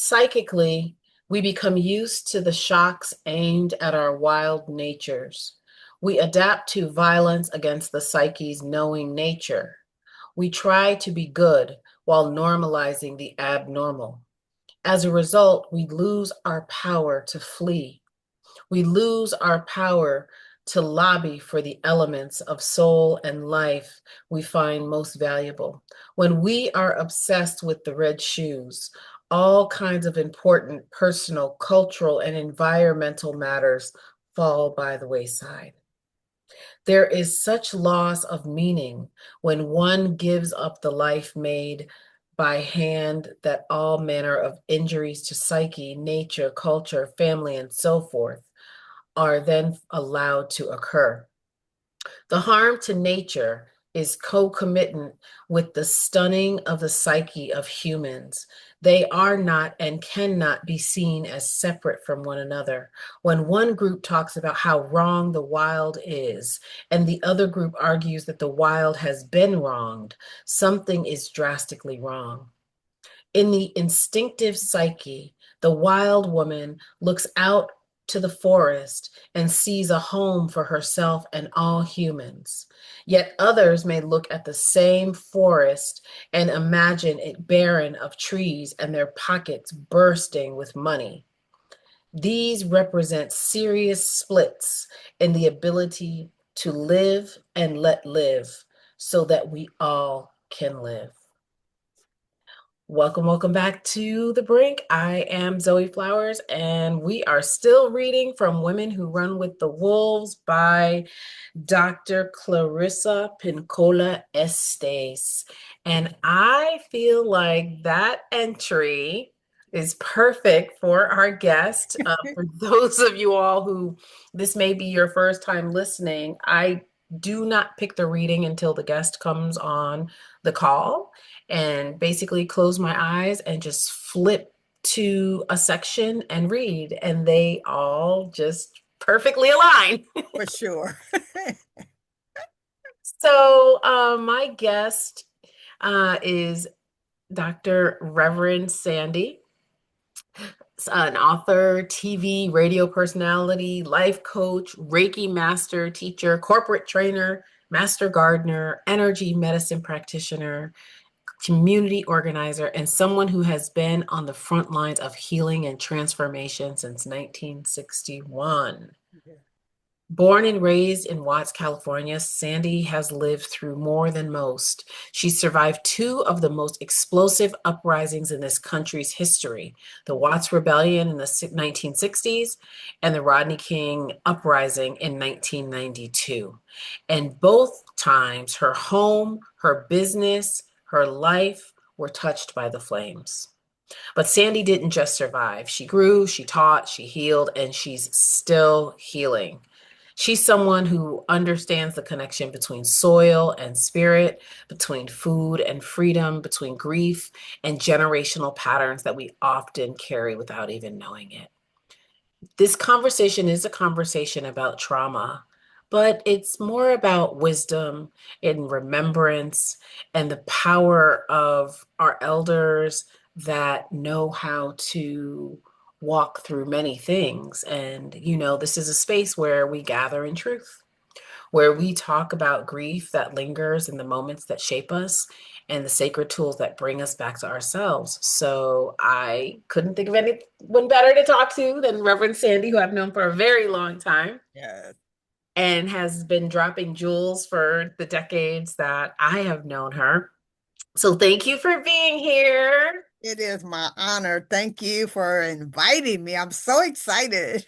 Psychically, we become used to the shocks aimed at our wild natures. We adapt to violence against the psyche's knowing nature. We try to be good while normalizing the abnormal. As a result, we lose our power to flee. We lose our power to lobby for the elements of soul and life we find most valuable. When we are obsessed with the red shoes, all kinds of important personal, cultural, and environmental matters fall by the wayside. There is such loss of meaning when one gives up the life made by hand that all manner of injuries to psyche, nature, culture, family, and so forth are then allowed to occur. The harm to nature is concomitant with the stunning of the psyche of humans. They are not and cannot be seen as separate from one another. When one group talks about how wrong the wild is, and the other group argues that the wild has been wronged, something is drastically wrong. In the instinctive psyche, the wild woman looks out to the forest and sees a home for herself and all humans. Yet others may look at the same forest and imagine it barren of trees and their pockets bursting with money. These represent serious splits in the ability to live and let live so that we all can live. Welcome back to The Brink. I am Zoe Flowers, and we are still reading from Women Who Run with the Wolves by Dr. Clarissa Pincola Estes. And I feel like that entry is perfect for our guest. For those of you all who this may be your first time listening, I do not pick the reading until the guest comes on the call and basically close my eyes and just flip to a section and read, and they all just perfectly align. For sure. So, my guest is Dr. Reverend Sandy, an author, TV, radio personality, life coach, Reiki master, teacher, corporate trainer, master gardener, energy medicine practitioner, community organizer, and someone who has been on the front lines of healing and transformation since 1961. Yeah. Born and raised in Watts, California, Sandy has lived through more than most. She survived two of the most explosive uprisings in this country's history, the Watts Rebellion in the 1960s and the Rodney King uprising in 1992. And both times, her home, her business, her life were touched by the flames. But Sandy didn't just survive. She grew, she taught, she healed, and she's still healing. She's someone who understands the connection between soil and spirit, between food and freedom, between grief and generational patterns that we often carry without even knowing it. This conversation is a conversation about trauma, but it's more about wisdom and remembrance and the power of our elders that know how to walk through many things. And, this is a space where we gather in truth, where we talk about grief that lingers in the moments that shape us and the sacred tools that bring us back to ourselves. So I couldn't think of anyone better to talk to than Reverend Sandy, who I've known for a very long time Yes. and has been dropping jewels for the decades that I have known her. So thank you for being here. It is my honor. Thank you for inviting me. I'm so excited.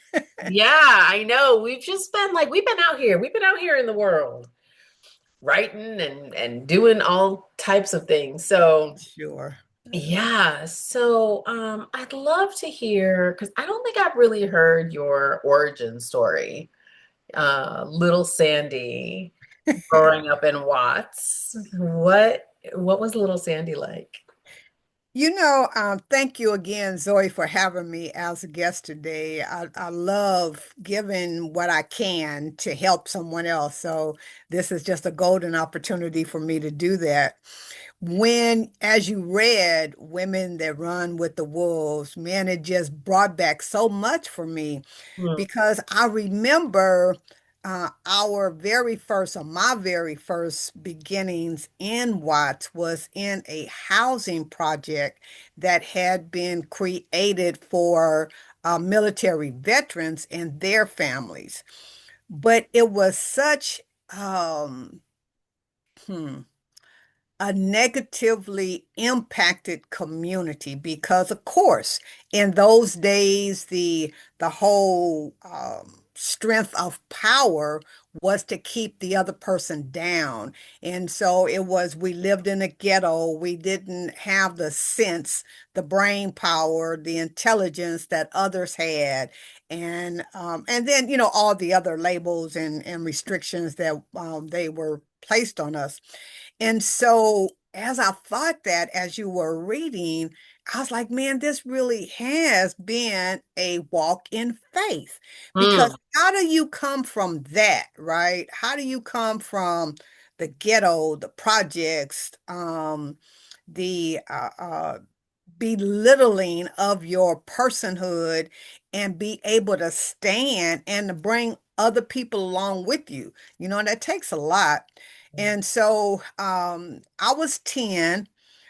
Yeah, I know. We've been out here. We've been out here in the world, writing and doing all types of things. So Sure. yeah, so I'd love to hear because I don't think I've really heard your origin story. Little Sandy growing up in Watts. What was little Sandy like? Thank you again, Zoe, for having me as a guest today. I love giving what I can to help someone else. So this is just a golden opportunity for me to do that. when, as you read Women That Run with the Wolves, man, it just brought back so much for me Mm, because I remember our very first, or my very first beginnings in Watts was in a housing project that had been created for military veterans and their families. But it was such, um, hmm, a negatively impacted community because of course in those days the whole strength of power was to keep the other person down, and so it was, we lived in a ghetto, we didn't have the sense, the brain power, the intelligence that others had, and then all the other labels and restrictions that they were placed on us. And so, as I thought that as you were reading, I was like, man, this really has been a walk in faith. Because mm, how do you come from that, right? How do you come from the ghetto, the projects, the belittling of your personhood, and be able to stand and to bring other people along with you? That takes a lot. And so I was 10,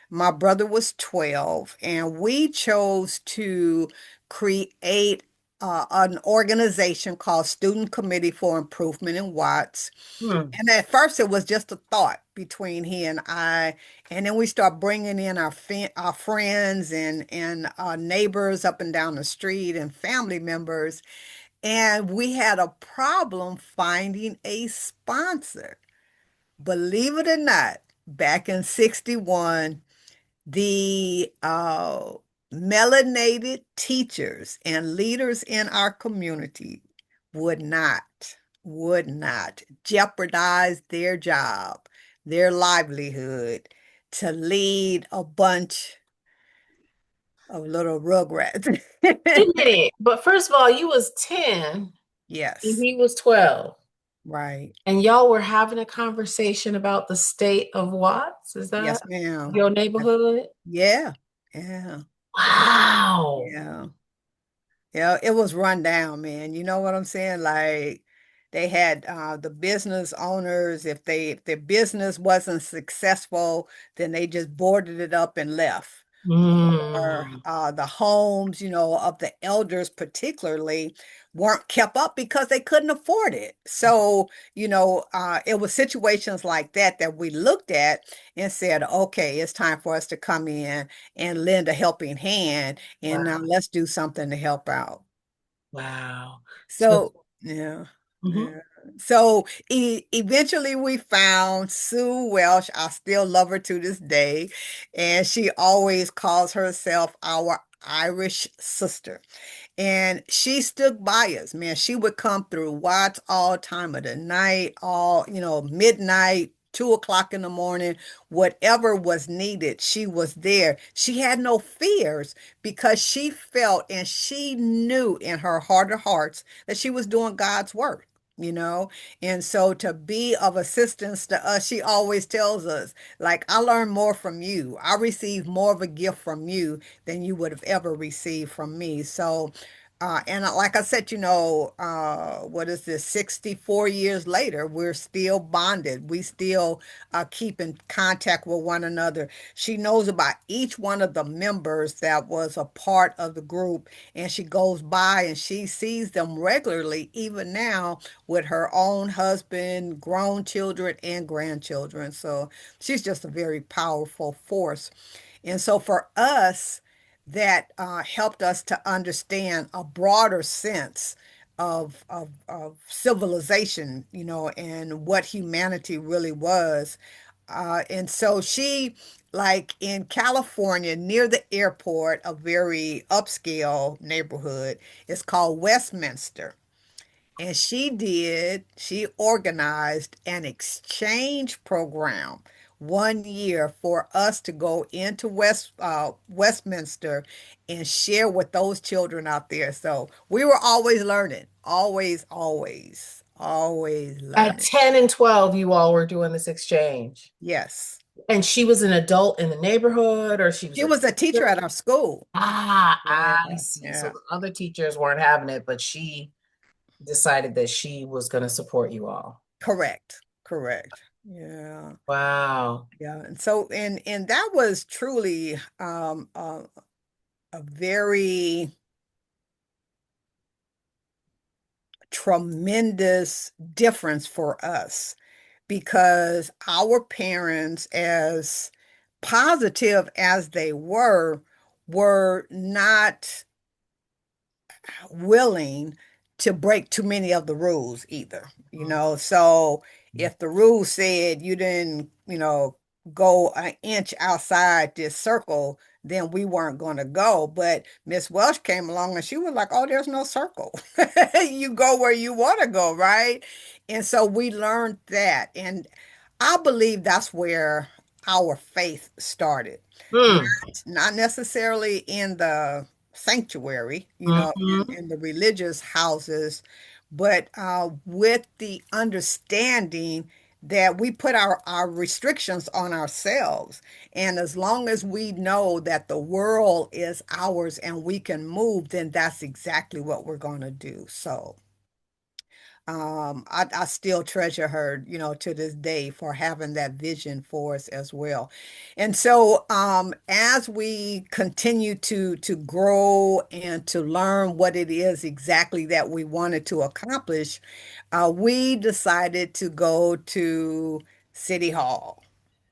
my brother was 12, and we chose to create an organization called Student Committee for Improvement in Watts. mm, And at first, it was just a thought between he and I, and then we start bringing in our friends and our neighbors up and down the street and family members, and we had a problem finding a sponsor. Believe it or not, back in 61, the melanated teachers and leaders in our community would not, would not jeopardize their job, their livelihood to lead a bunch of little rugrats. didn't it? But first of all, you was 10 and Yes, he was 12. right. And y'all were having a conversation about the state of Watts. Is that Yes, ma'am. your neighborhood? Yeah, yeah, Wow. yeah. Yeah, it was run down, man. You know what I'm saying? Like they had the business owners, if their business wasn't successful, then they just boarded it up and left. Or Mm, the homes, of the elders particularly weren't kept up because they couldn't afford it. So, it was situations like that that we looked at and said, okay, it's time for us to come in and lend a helping hand, and wow. let's do something to help out. Wow. So, So, yeah. mhm. Yeah. So eventually we found Sue Welsh. I still love her to this day. And she always calls herself our Irish sister. And she stood by us, man. She would come through Watts all time of the night, all, midnight, 2 o'clock in the morning, whatever was needed, she was there. She had no fears because she felt and she knew in her heart of hearts that she was doing God's work. You know, and so to be of assistance to us, she always tells us, like, I learned more from you. I received more of a gift from you than you would have ever received from me. So, and like I said, what is this? 64 years later, we're still bonded. We still keep in contact with one another. She knows about each one of the members that was a part of the group, and she goes by and she sees them regularly, even now with her own husband, grown children, and grandchildren. So she's just a very powerful force. And so for us, that helped us to understand a broader sense of civilization, and what humanity really was. And so she, like in California, near the airport, a very upscale neighborhood, it's called Westminster. And she organized an exchange program one year for us to go into Westminster and share with those children out there. So we were always learning, always, always, always At learning. 10 and 12, you all were doing this exchange. Yes. And she was an adult in the neighborhood, or she was She a was a teacher teacher? at our school. Ah, Yeah, I see. So yeah. the other teachers weren't having it, but she decided that she was going to support you all. Correct. Correct. Yeah. Wow. Yeah. And so and that was truly a very tremendous difference for us because our parents, as positive as they were not willing to break too many of the rules either, you know. So if the rule said you didn't, go an inch outside this circle, then we weren't going to go. But Miss Welsh came along and she was like, "Oh, there's no circle. You go where you want to go, right?" And so we learned that. And I believe that's where our faith started. Hmm. Not necessarily in the sanctuary, Mm-hmm. in the religious houses, but with the understanding that we put our restrictions on ourselves. And as long as we know that the world is ours and we can move, then that's exactly what we're going to do. So I still treasure her, to this day for having that vision for us as well. And so, as we continue to grow and to learn what it is exactly that we wanted to accomplish, we decided to go to City Hall.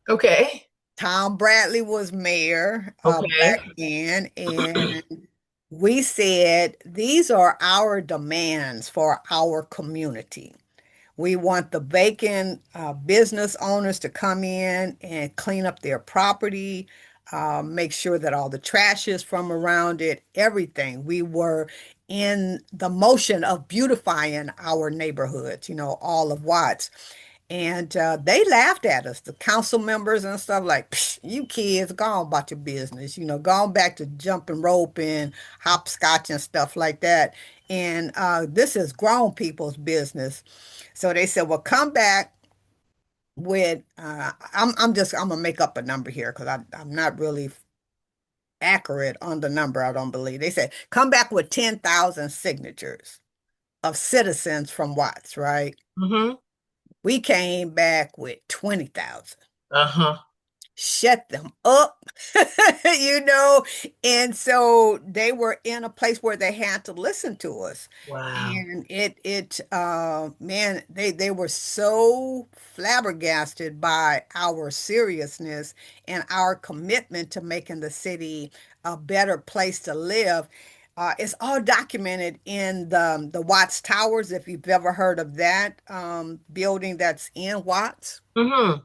Okay. Tom Bradley was mayor back Okay. then, and we said these are our demands for our community. We want the vacant business owners to come in and clean up their property, make sure that all the trash is from around it, everything. We were in the motion of beautifying our neighborhoods, all of Watts. And they laughed at us, the council members and stuff like, "Psh, you kids, go on about your business, go on back to jumping rope and hopscotch and stuff like that. And this is grown people's business." So they said, "Well, come back with I'm gonna make up a number here because I'm not really accurate on the number. I don't believe." They said, "Come back with 10,000 signatures of citizens from Watts." Right? Mm-hmm. We came back with 20,000. Uh-huh. Shut them up, you know. And so they were in a place where they had to listen to us. Wow. And man, they were so flabbergasted by our seriousness and our commitment to making the city a better place to live. It's all documented in the Watts Towers, if you've ever heard of that building that's in Watts. Mm-hmm.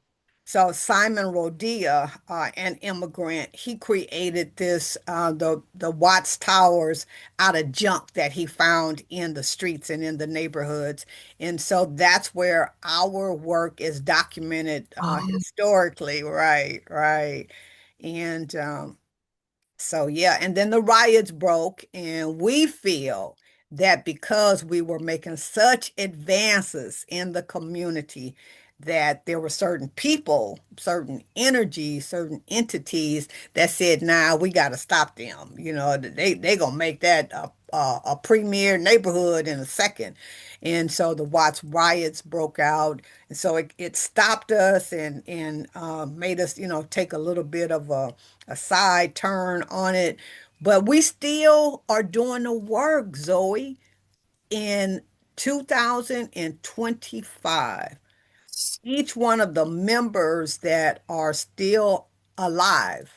So Simon Rodia, an immigrant, he created this the Watts Towers out of junk that he found in the streets and in the neighborhoods, and so that's where our work is documented Um, historically. Right, right, and so yeah, and then the riots broke, and we feel that because we were making such advances in the community, that there were certain people, certain energies, certain entities that said, "Nah, we got to stop them." They gonna make that a premier neighborhood in a second. And so the Watts riots broke out, and so it stopped us and made us, take a little bit of a side turn on it. But we still are doing the work, Zoe. In 2025, each one of the members that are still alive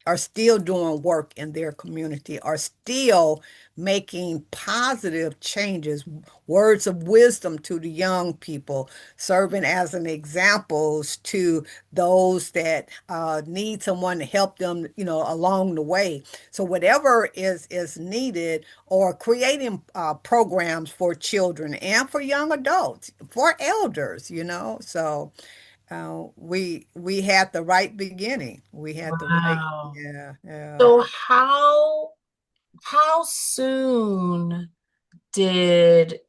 are still doing work in their community, are still making positive changes, words of wisdom to the young people, serving as an examples to those that need someone to help them, along the way. So whatever is needed, or creating programs for children and for young adults, for elders, So we had the right beginning. We had the right, wow. yeah, yeah. So how soon did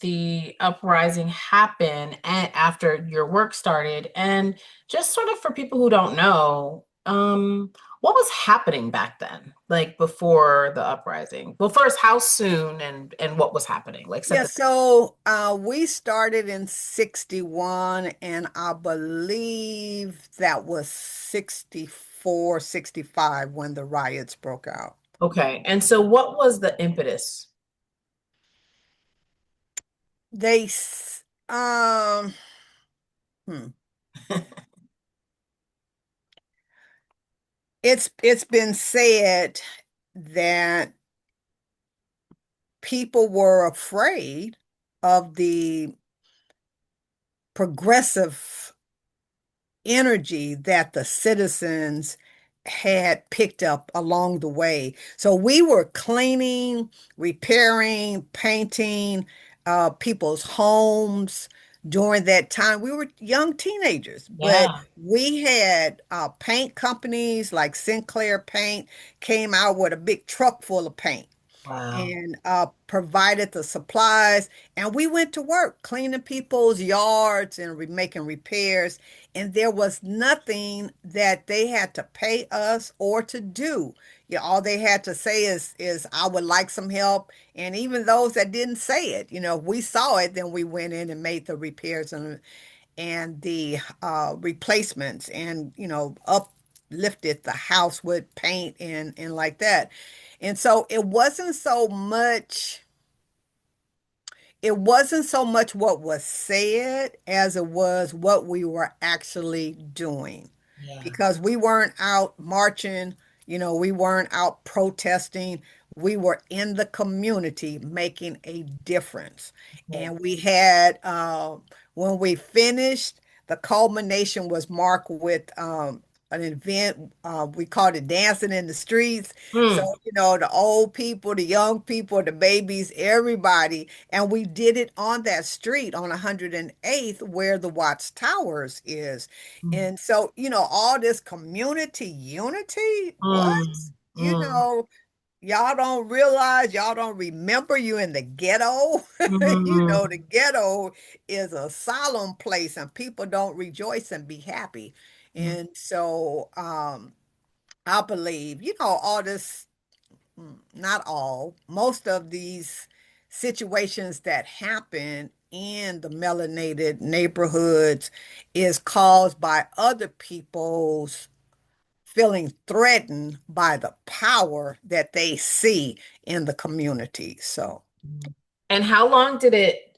the uprising happen and after your work started? And just sort of for people who don't know, what was happening back then, like before the uprising? Well, first, how soon and what was happening? Like set Yeah, the so we started in 61, and I believe that was 64, 65 when the riots broke out. okay. And so what was the impetus? They, hmm. It's been said that people were afraid of the progressive energy that the citizens had picked up along the way. So we were cleaning, repairing, painting people's homes during that time. We were young teenagers, but Yeah. we had paint companies like Sinclair Paint came out with a big truck full of paint Wow. and provided the supplies. And we went to work cleaning people's yards and making repairs. And there was nothing that they had to pay us or to do. Yeah, all they had to say is I would like some help. And even those that didn't say it, if we saw it, then we went in and made the repairs and the replacements and uplifted the house with paint and like that. And so it wasn't so much what was said as it was what we were actually doing, Yeah. because we weren't out marching, we weren't out protesting. We were in the community making a difference. Okay. And we had, when we finished, the culmination was marked with an event. We called it Dancing in the Streets. So, Hmm. the old people, the young people, the babies, everybody. And we did it on that street on 108th where the Watts Towers is. Mm, And so, all this community unity, what? mm, You mm, know, y'all don't realize, y'all don't remember you in the ghetto. The mm, ghetto is a solemn place and people don't rejoice and be happy. mm. And so, I believe, all this, not all, most of these situations that happen in the melanated neighborhoods is caused by other people's feeling threatened by the power that they see in the community. So, And how long did it?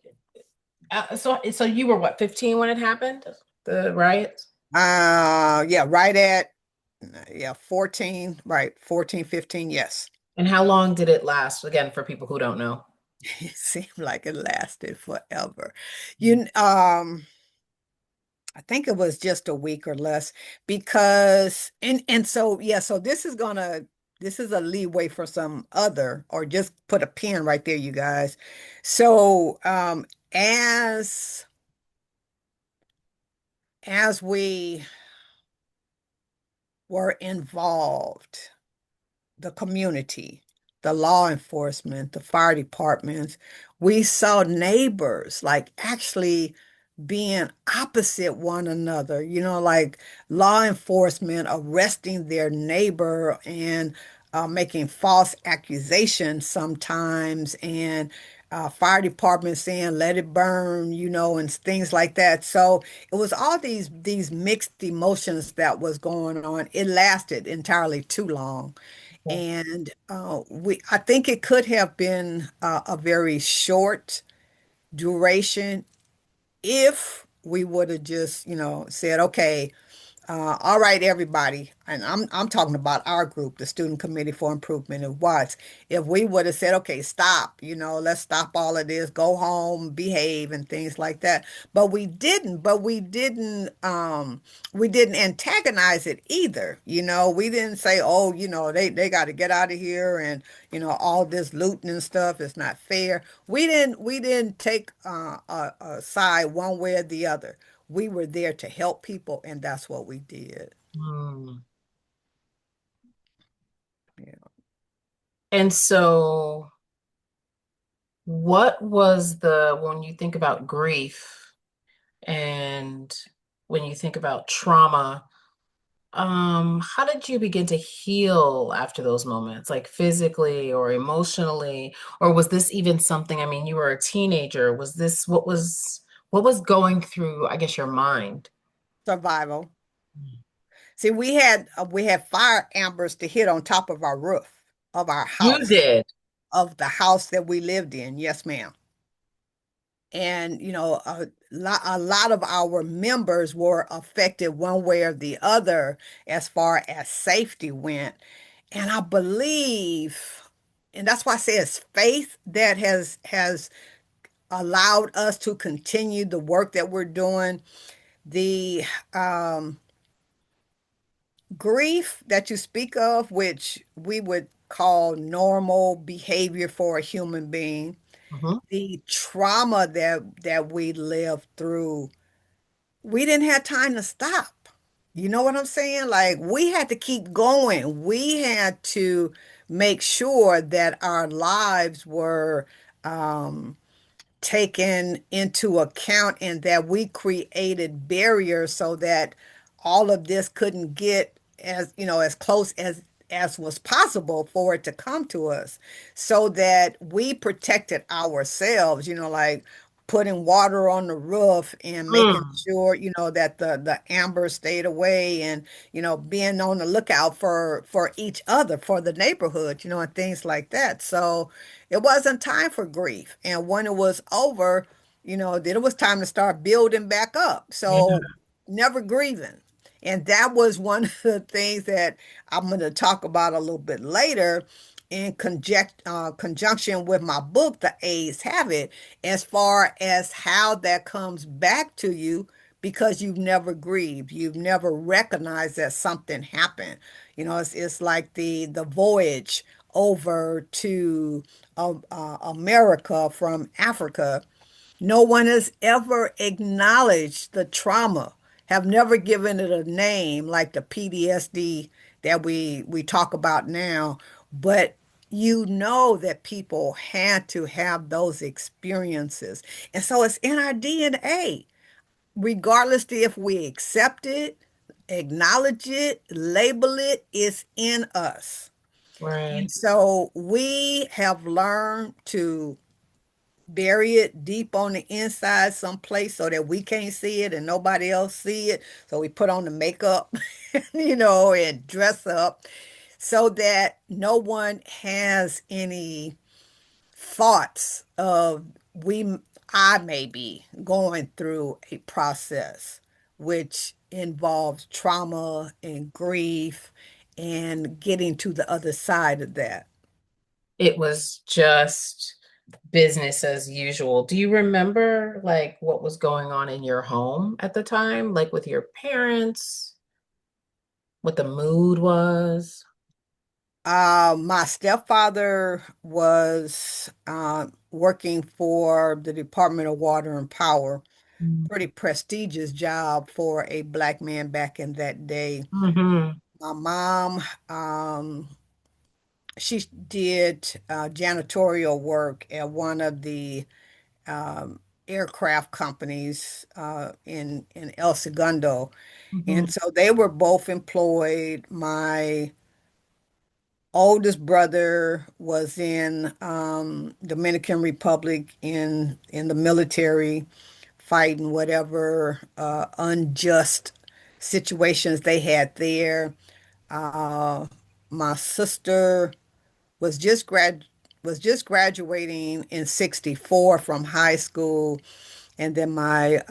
So you were what, 15 when it happened? The riots? yeah, right at, yeah, 14, right, 14, 15, yes. And how long did it last? Again, for people who don't know. It seemed like it lasted forever. Mm. You, I think it was just a week or less, because and so yeah, so this is a leeway for some other, or just put a pin right there, you guys. So as we were involved, the community, the law enforcement, the fire departments, we saw neighbors like actually being opposite one another, like law enforcement arresting their neighbor and making false accusations sometimes, and fire department saying let it burn, and things like that. So it was all these mixed emotions that was going on. It lasted entirely too long. Okay. And I think it could have been a very short duration if we would have just, said, okay, all right, everybody, and I'm talking about our group, the Student Committee for Improvement of Watts. If we would have said, okay, stop, let's stop all of this, go home, behave, and things like that. But we didn't. We didn't antagonize it either. We didn't say, oh, they got to get out of here, and all this looting and stuff is not fair. We didn't take a side one way or the other. We were there to help people, and that's what we did. Mm. Yeah. And so what was the, when you think about grief and when you think about trauma, how did you begin to heal after those moments, like physically or emotionally? Or was this even something, I mean, you were a teenager. Was this what was going through, I guess, your mind? Survival. See, we had fire ambers to hit on top of our roof of our You house, did. of the house that we lived in. Yes, ma'am. And a lot of our members were affected one way or the other as far as safety went. And I believe, and that's why I say it's faith that has allowed us to continue the work that we're doing. The um, grief that you speak of, which we would call normal behavior for a human being, Mhm. the trauma that we lived through, we didn't have time to stop. You know what I'm saying? Like we had to keep going. We had to make sure that our lives were um, taken into account and that we created barriers so that all of this couldn't get as close as was possible for it to come to us, so that we protected ourselves, like putting water on the roof and making Mm. sure that the amber stayed away, and being on the lookout for each other, for the neighborhood, and things like that. So it wasn't time for grief. And when it was over, then it was time to start building back up. Yeah. So never grieving. And that was one of the things that I'm going to talk about a little bit later in conjunction with my book, The A's Habit, as far as how that comes back to you because you've never grieved. You've never recognized that something happened. It's like the voyage over to America from Africa. No one has ever acknowledged the trauma, have never given it a name like the PTSD that we talk about now, but that people had to have those experiences. And so it's in our DNA, regardless if we accept it, acknowledge it, label it, it's in us. And Right. so we have learned to bury it deep on the inside someplace so that we can't see it and nobody else see it. So we put on the makeup, and dress up so that no one has any thoughts of we I may be going through a process which involves trauma and grief and getting to the other side of that. It was just business as usual. Do you remember like what was going on in your home at the time, like with your parents, what the mood was? My stepfather was working for the Department of Water and Power, pretty prestigious job for a black man back in that day. Mm-hmm. My mom, she did janitorial work at one of the um, aircraft companies in El Segundo. Mm-hmm. And so they were both employed. My oldest brother was in Dominican Republic in the military, fighting whatever unjust situations they had there. Uh, my sister was just graduating in '64 from high school, and then my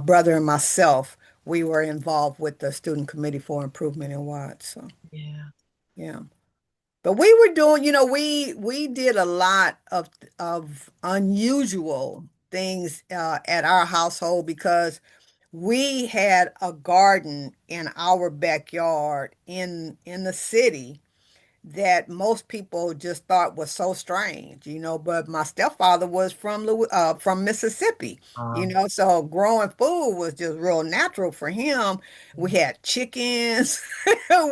brother and myself, we were involved with the Student Committee for Improvement in Watts. So Yeah. yeah. But we were doing, we did a lot of unusual things at our household because we had a garden in our backyard in the city that most people just thought was so strange, but my stepfather was from Mississippi, Um, so growing food was just real natural for him. We had chickens,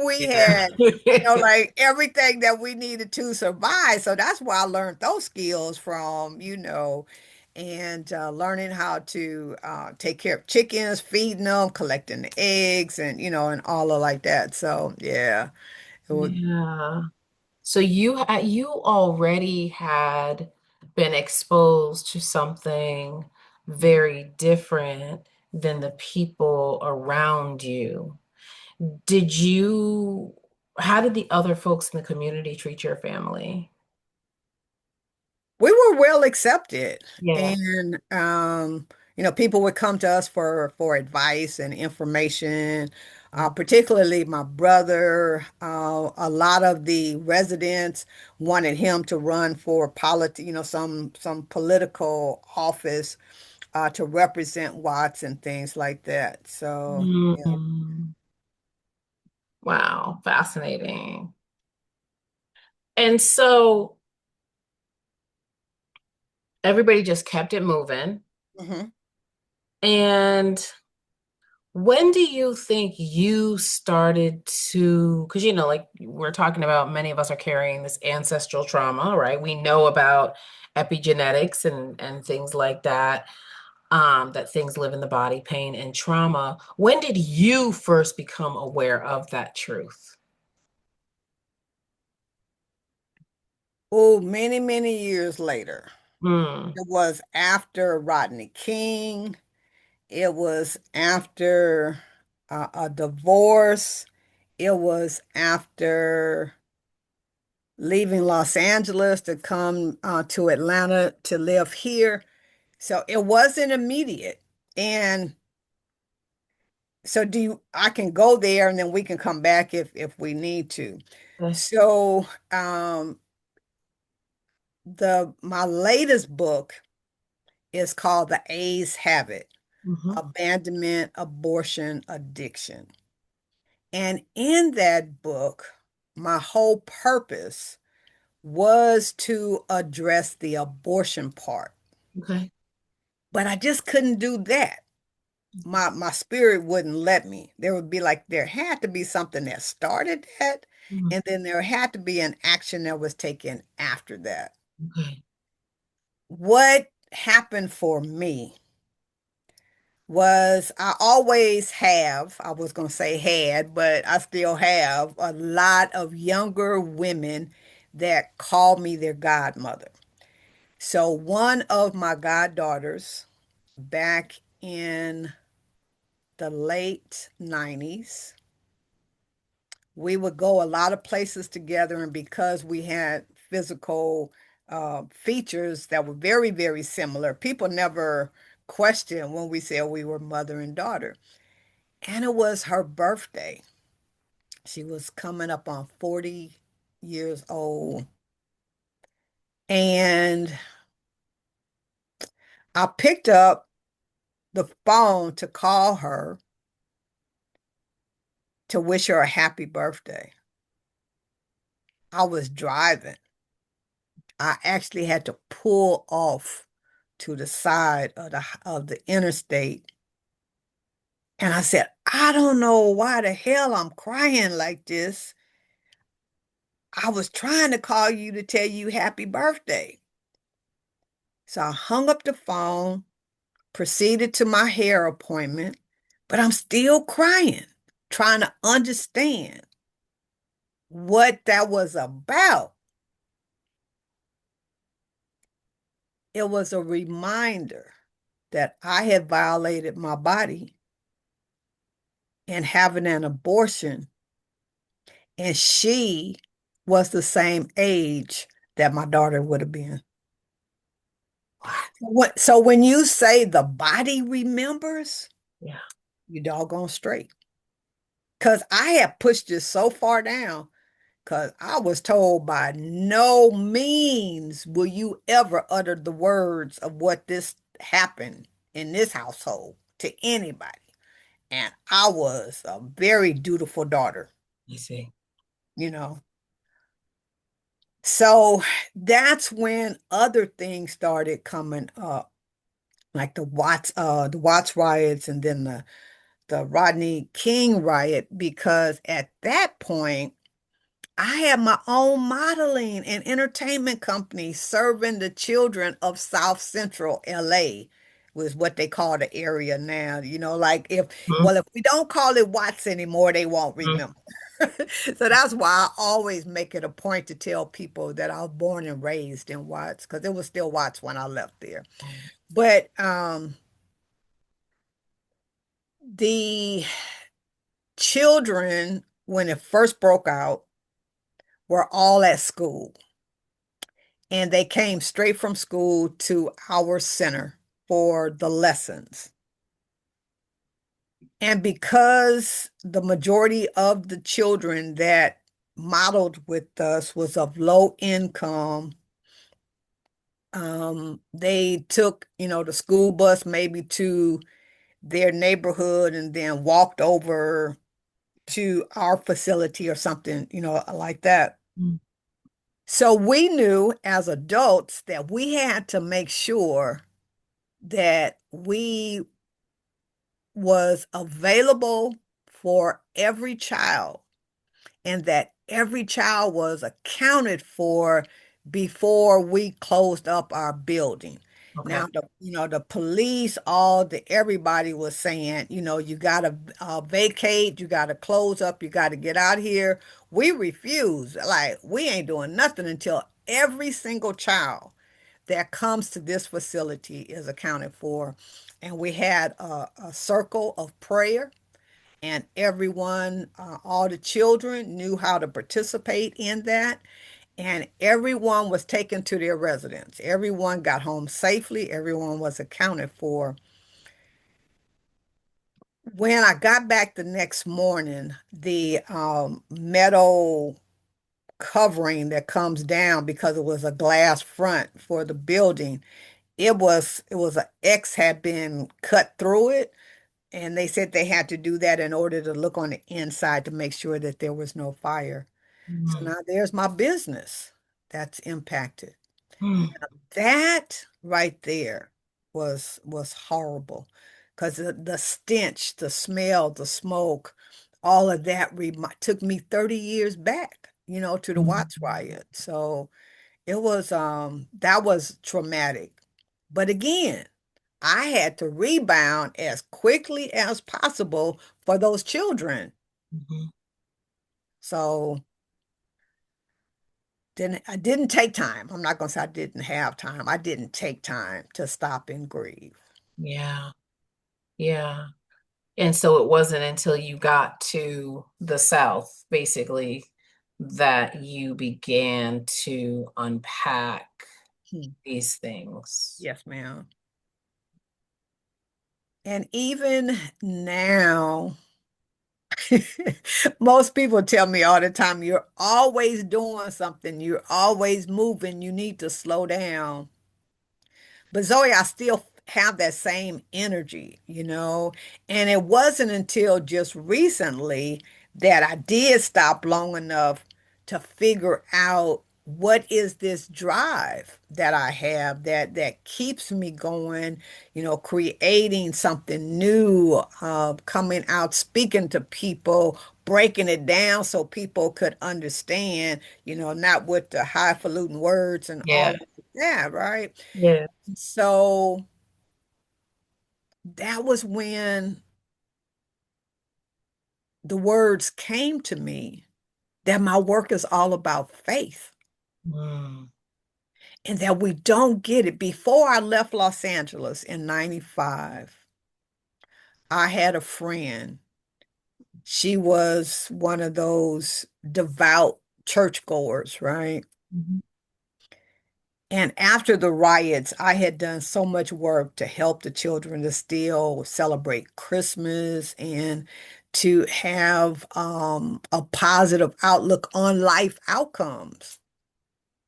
we yeah. had, like everything that we needed to survive. So that's where I learned those skills from, and learning how to take care of chickens, feeding them, collecting the eggs, and all of like that. So yeah. It was, Yeah. So you already had been exposed to something very different than the people around you. Did you, how did the other folks in the community treat your family? we were well accepted, Yeah. and people would come to us for advice and information. Particularly my brother. A lot of the residents wanted him to run for some political office to represent Watts and things like that. So yeah. Mm. Wow, fascinating. And so everybody just kept it moving. Mhm. And when do you think you started to, because like we're talking about, many of us are carrying this ancestral trauma, right? We know about epigenetics and things like that, that things live in the body, pain and trauma. When did you first become aware of that truth? Oh, many, many years later. Mm, It was after Rodney King. It was after a divorce. It was after leaving Los Angeles to come to Atlanta to live here. So it wasn't immediate. And so I can go there and then we can come back if we need to. okay. So the my latest book is called The A's Habit: Mhm. Abandonment, Abortion, Addiction. And in that book, my whole purpose was to address the abortion part. Okay. But I just couldn't do that. My spirit wouldn't let me. There would be like there had to be something that started that, Mhm. and then there had to be an action that was taken after that. Okay. What happened for me was I always have, I was going to say had, but I still have a lot of younger women that call me their godmother. So one of my goddaughters back in the late 90s, we would go a lot of places together, and because we had physical features that were very, very similar, people never questioned when we said we were mother and daughter. And it was her birthday. She was coming up on 40 years old. And I picked up the phone to call her to wish her a happy birthday. I was driving. I actually had to pull off to the side of the interstate. And I said, I don't know why the hell I'm crying like this. I was trying to call you to tell you happy birthday. So I hung up the phone, proceeded to my hair appointment, but I'm still crying, trying to understand what that was about. It was a reminder that I had violated my body and having an abortion, and she was the same age that my daughter would have been. So when you say the body remembers, Yeah. you doggone straight. Because I had pushed it so far down, because I was told by no means will you ever utter the words of what this happened in this household to anybody. And I was a very dutiful daughter, I see. you know. So that's when other things started coming up, like the Watts riots and then the Rodney King riot, because at that point, I had my own modeling and entertainment company serving the children of South Central LA, was what they call the area now. Like if we don't call it Watts anymore, they won't Mhm. remember. So that's why I always make it a point to tell people that I was born and raised in Watts, because it was still Watts when I left there. But the children, when it first broke out, were all at school. And they came straight from school to our center for the lessons. And because the majority of the children that modeled with us was of low income, they took, the school bus maybe to their neighborhood and then walked over to our facility or something, like that. Mhm. So we knew as adults that we had to make sure that we was available for every child and that every child was accounted for before we closed up our building. Okay. Now, the police, everybody was saying, you got to vacate, you got to close up, you got to get out of here. We refused. Like, we ain't doing nothing until every single child that comes to this facility is accounted for. And we had a circle of prayer, and everyone, all the children knew how to participate in that. And everyone was taken to their residence. Everyone got home safely. Everyone was accounted for. When I got back the next morning, the metal covering that comes down, because it was a glass front for the building, it was a X had been cut through it, and they said they had to do that in order to look on the inside to make sure that there was no fire. So Mhm. now there's my business that's impacted. Mhm. That right there was horrible, because the stench, the smell, the smoke, all of that took me 30 years back, to the Watts Mhm. riot. So it was that was traumatic. But again, I had to rebound as quickly as possible for those children. Mhm. So I didn't take time. I'm not gonna say I didn't have time. I didn't take time to stop and grieve. Yeah. Yeah. And so it wasn't until you got to the South, basically, that you began to unpack Hmm. these things. Yes, ma'am. And even now, most people tell me all the time, you're always doing something, you're always moving, you need to slow down. But Zoe, I still have that same energy. And it wasn't until just recently that I did stop long enough to figure out what is this drive that I have that keeps me going, creating something new, coming out, speaking to people, breaking it down so people could understand, not with the highfalutin words and all Yeah. of that, right? Yeah. So that was when the words came to me that my work is all about faith Mm. and that we don't get it. Before I left Los Angeles in 95, I had a friend. She was one of those devout churchgoers, right? Mhm. And after the riots, I had done so much work to help the children to still celebrate Christmas and to have a positive outlook on life outcomes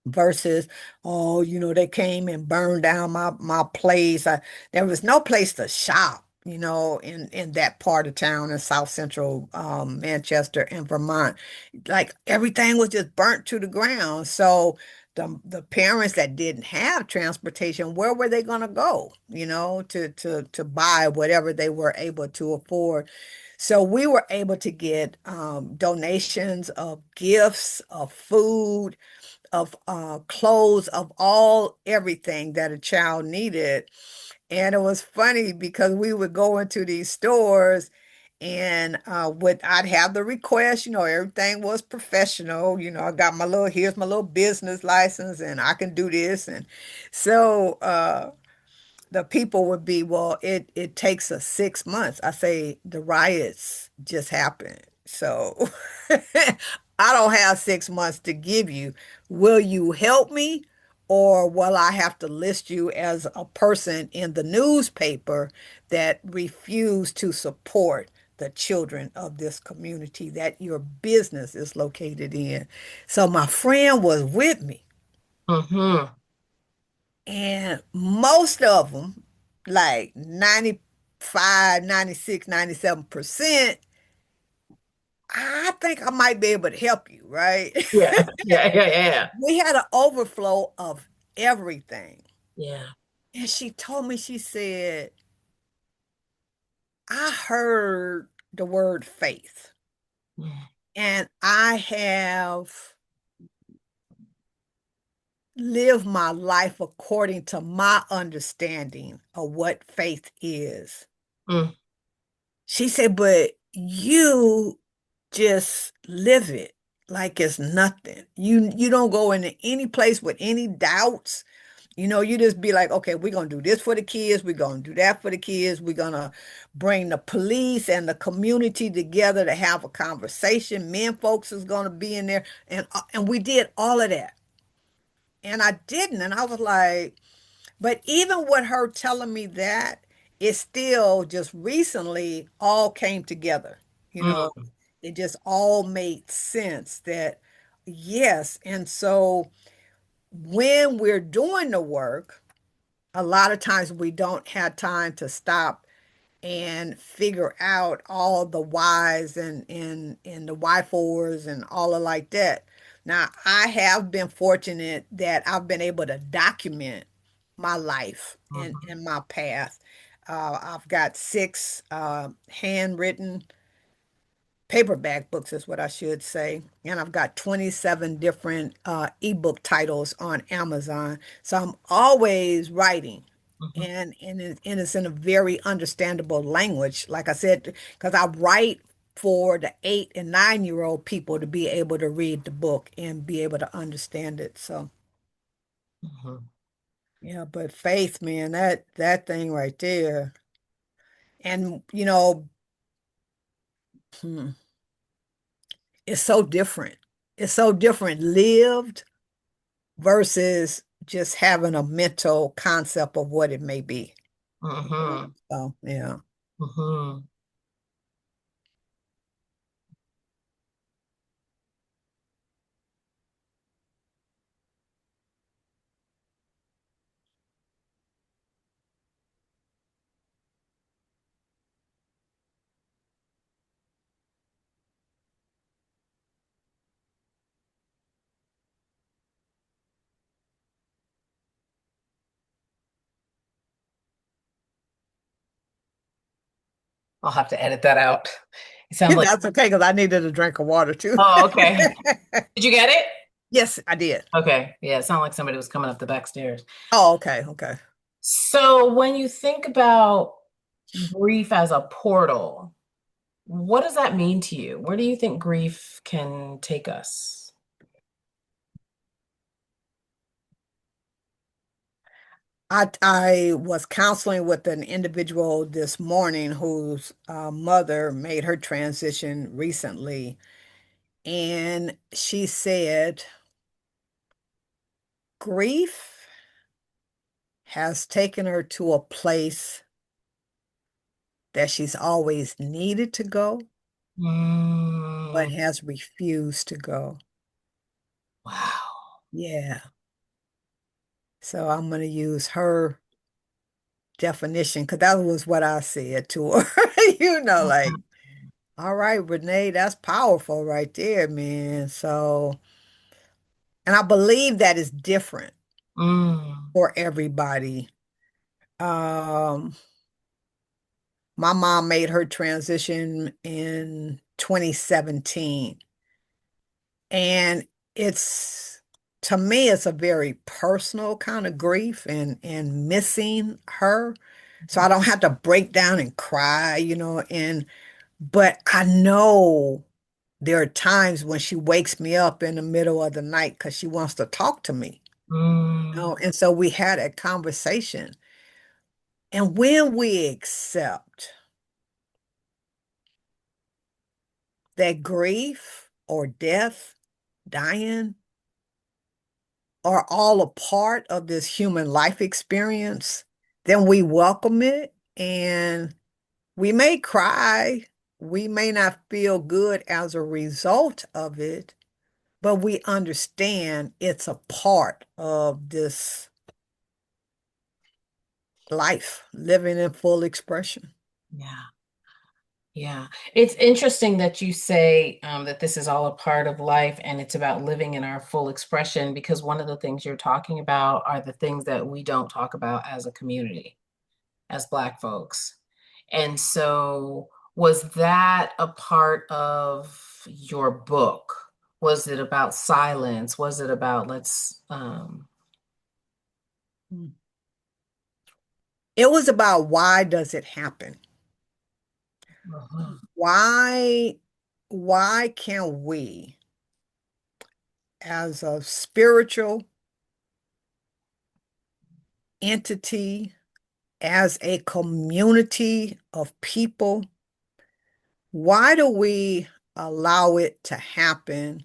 versus, oh, they came and burned down my place. There was no place to shop. in that part of town in South Central Manchester and Vermont. Like everything was just burnt to the ground. So the parents that didn't have transportation, where were they going to go, to buy whatever they were able to afford? So we were able to get donations of gifts, of food, of clothes, of all everything that a child needed. And it was funny because we would go into these stores and I'd have the request, everything was professional. I got here's my little business license and I can do this. And so the people would be, well, it takes us 6 months. I say the riots just happened. So I don't have 6 months to give you. Will you help me? Or will I have to list you as a person in the newspaper that refused to support the children of this community that your business is located in? So my friend was with me. Mm-hmm. And most of them, like 95, 96, 97%, I think I might be able to help you, right? Yeah. Yeah. Yeah. Yeah. We had an overflow of everything. Yeah. And she told me, she said, I heard the word faith, Yeah. and I have lived my life according to my understanding of what faith is. Mm, She said, but you just live it like it's nothing. You don't go into any place with any doubts. You just be like, okay, we're gonna do this for the kids, we're gonna do that for the kids, we're gonna bring the police and the community together to have a conversation. Men folks is gonna be in there, and we did all of that. And I didn't, and I was like, but even with her telling me that, it still just recently all came together. You know, mm, it just all made sense that yes. And so when we're doing the work, a lot of times we don't have time to stop and figure out all the whys and the why fors and all of like that. Now, I have been fortunate that I've been able to document my life mhm, and my path. I've got six handwritten paperback books is what I should say. And I've got 27 different ebook titles on Amazon. So I'm always writing. mhm, And it's in a very understandable language. Like I said, because I write for the 8 and 9 year old people to be able to read the book and be able to understand it. So mhm, yeah, but faith, man, that thing right there. And hmm, it's so different. It's so different lived versus just having a mental concept of what it may be. mhm, So, yeah. mhm. I'll have to edit that out. It sounds like, That's okay because I needed a drink of water too. oh, okay. Did you get it? Yes, I did. Okay. Yeah, it sounded like somebody was coming up the back stairs. Oh, okay, okay. So when you think about grief as a portal, what does that mean to you? Where do you think grief can take us? I was counseling with an individual this morning whose mother made her transition recently, and she said grief has taken her to a place that she's always needed to go, but Mm, has refused to go. wow. Yeah. So I'm going to use her definition, because that was what I said to her. Like, all right, Renee, that's powerful right there, man. So, and I believe that is different Mm, for everybody. Um, my mom made her transition in 2017. And it's to me, it's a very personal kind of grief and missing her. So I don't have to break down and cry, and but I know there are times when she wakes me up in the middle of the night because she wants to talk to me. mm, And so we had a conversation. And when we accept that grief or death, dying, are all a part of this human life experience, then we welcome it and we may cry. We may not feel good as a result of it, but we understand it's a part of this life, living in full expression. yeah. Yeah, it's interesting that you say that this is all a part of life and it's about living in our full expression because one of the things you're talking about are the things that we don't talk about as a community, as Black folks. And so, was that a part of your book? Was it about silence? Was it about Mm. It was about why does it happen? uh-huh. Why, why can we, as a spiritual entity, as a community of people, why do we allow it to happen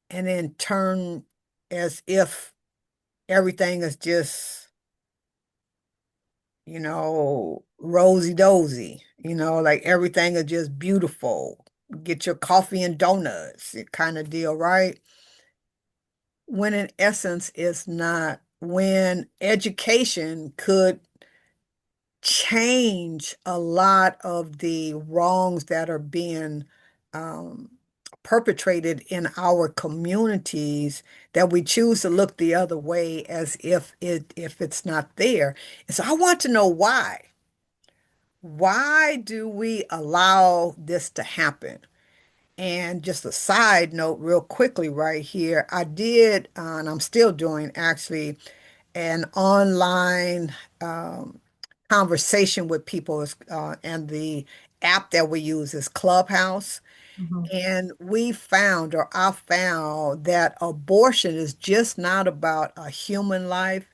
and then turn as if everything is just, rosy dozy, like everything is just beautiful. Get your coffee and donuts, kind of deal, right? When in essence, it's not. When education could change a lot of the wrongs that are being um, perpetrated in our communities, that we choose to look the other way as if it's not there. And so I want to know why. Why do we allow this to happen? And just a side note, real quickly, right here, I did, and I'm still doing actually an online conversation with people, and the app that we use is Clubhouse. Mhm. And we found, or I found, that abortion is just not about a human life.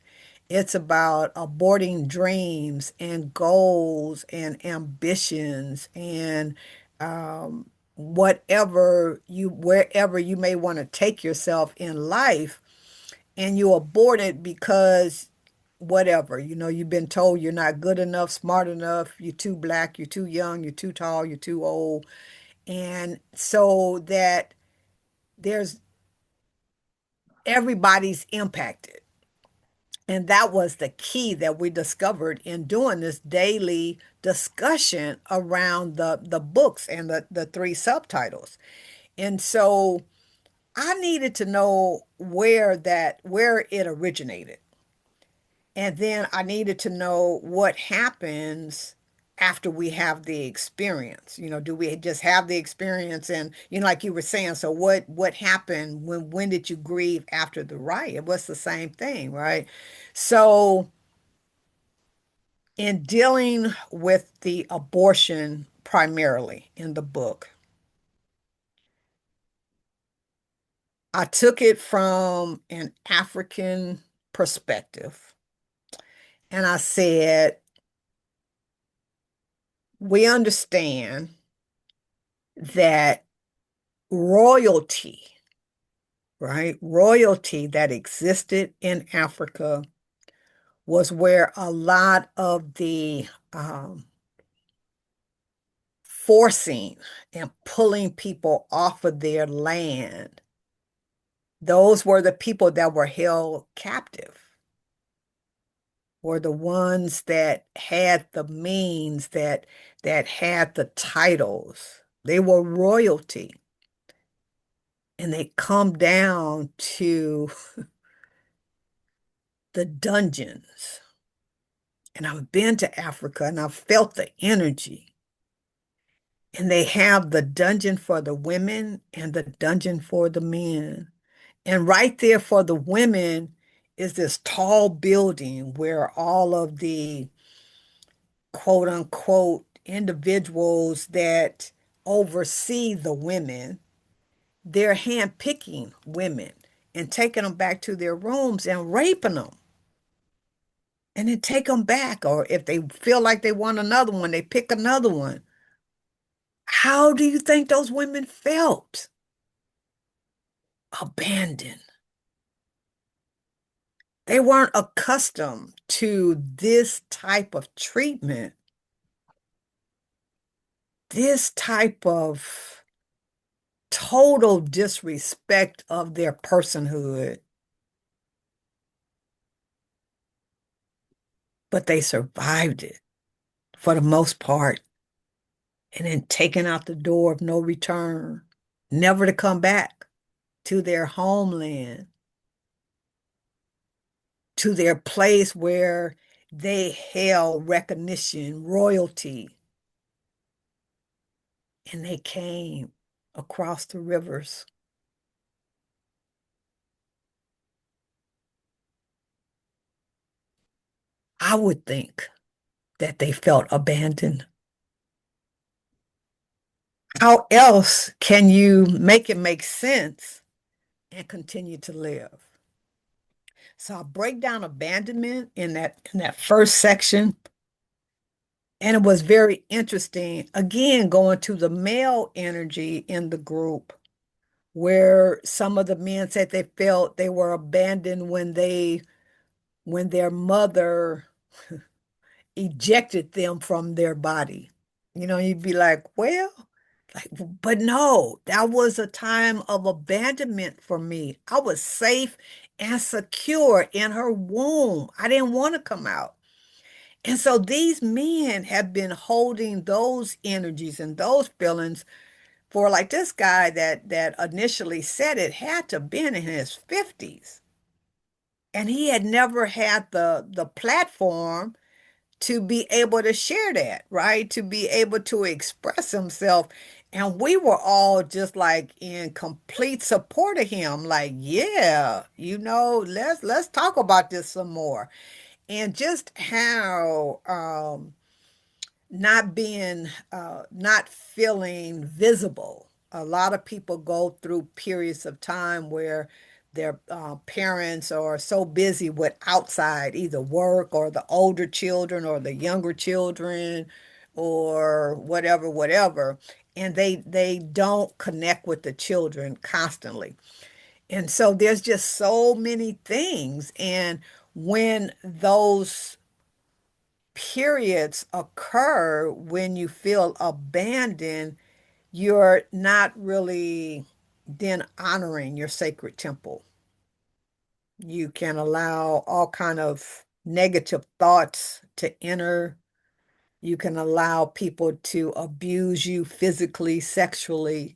It's about aborting dreams and goals and ambitions and wherever you may want to take yourself in life, and you abort it because whatever, you've been told you're not good enough, smart enough, you're too black, you're too young, you're too tall, you're too old. And so that there's everybody's impacted. And that was the key that we discovered in doing this daily discussion around the books and the three subtitles. And so I needed to know where it originated. And then I needed to know what happens after we have the experience. Do we just have the experience and, like you were saying, so what happened when did you grieve after the riot? It was the same thing, right? So in dealing with the abortion primarily in the book, I took it from an African perspective. And I said, we understand that royalty, right? Royalty that existed in Africa was where a lot of the forcing and pulling people off of their land, those were the people that were held captive. were the ones that had the means, that had the titles. They were royalty. And they come down to the dungeons. And I've been to Africa and I've felt the energy. And they have the dungeon for the women and the dungeon for the men. And right there for the women is this tall building where all of the quote unquote individuals that oversee the women, they're handpicking women and taking them back to their rooms and raping them. And then take them back. Or if they feel like they want another one, they pick another one. How do you think those women felt? Abandoned. They weren't accustomed to this type of treatment, this type of total disrespect of their personhood, but they survived it for the most part and then taken out the door of no return, never to come back to their homeland, to their place where they held recognition, royalty, and they came across the rivers. I would think that they felt abandoned. How else can you make it make sense and continue to live? So I break down abandonment in that first section, and it was very interesting. Again, going to the male energy in the group, where some of the men said they felt they were abandoned when their mother ejected them from their body. You'd be like, well, like, but no, that was a time of abandonment for me. I was safe and secure in her womb. I didn't want to come out. And so these men have been holding those energies and those feelings for, like, this guy that initially said it had to have been in his 50s. And he had never had the platform to be able to share that, right? To be able to express himself. And we were all just like in complete support of him. Like, yeah, let's talk about this some more. And just how not feeling visible. A lot of people go through periods of time where their parents are so busy with outside, either work or the older children or the younger children or whatever, whatever, and they don't connect with the children constantly. And so there's just so many things. And when those periods occur when you feel abandoned, you're not really then honoring your sacred temple. You can allow all kind of negative thoughts to enter. You can allow people to abuse you physically, sexually,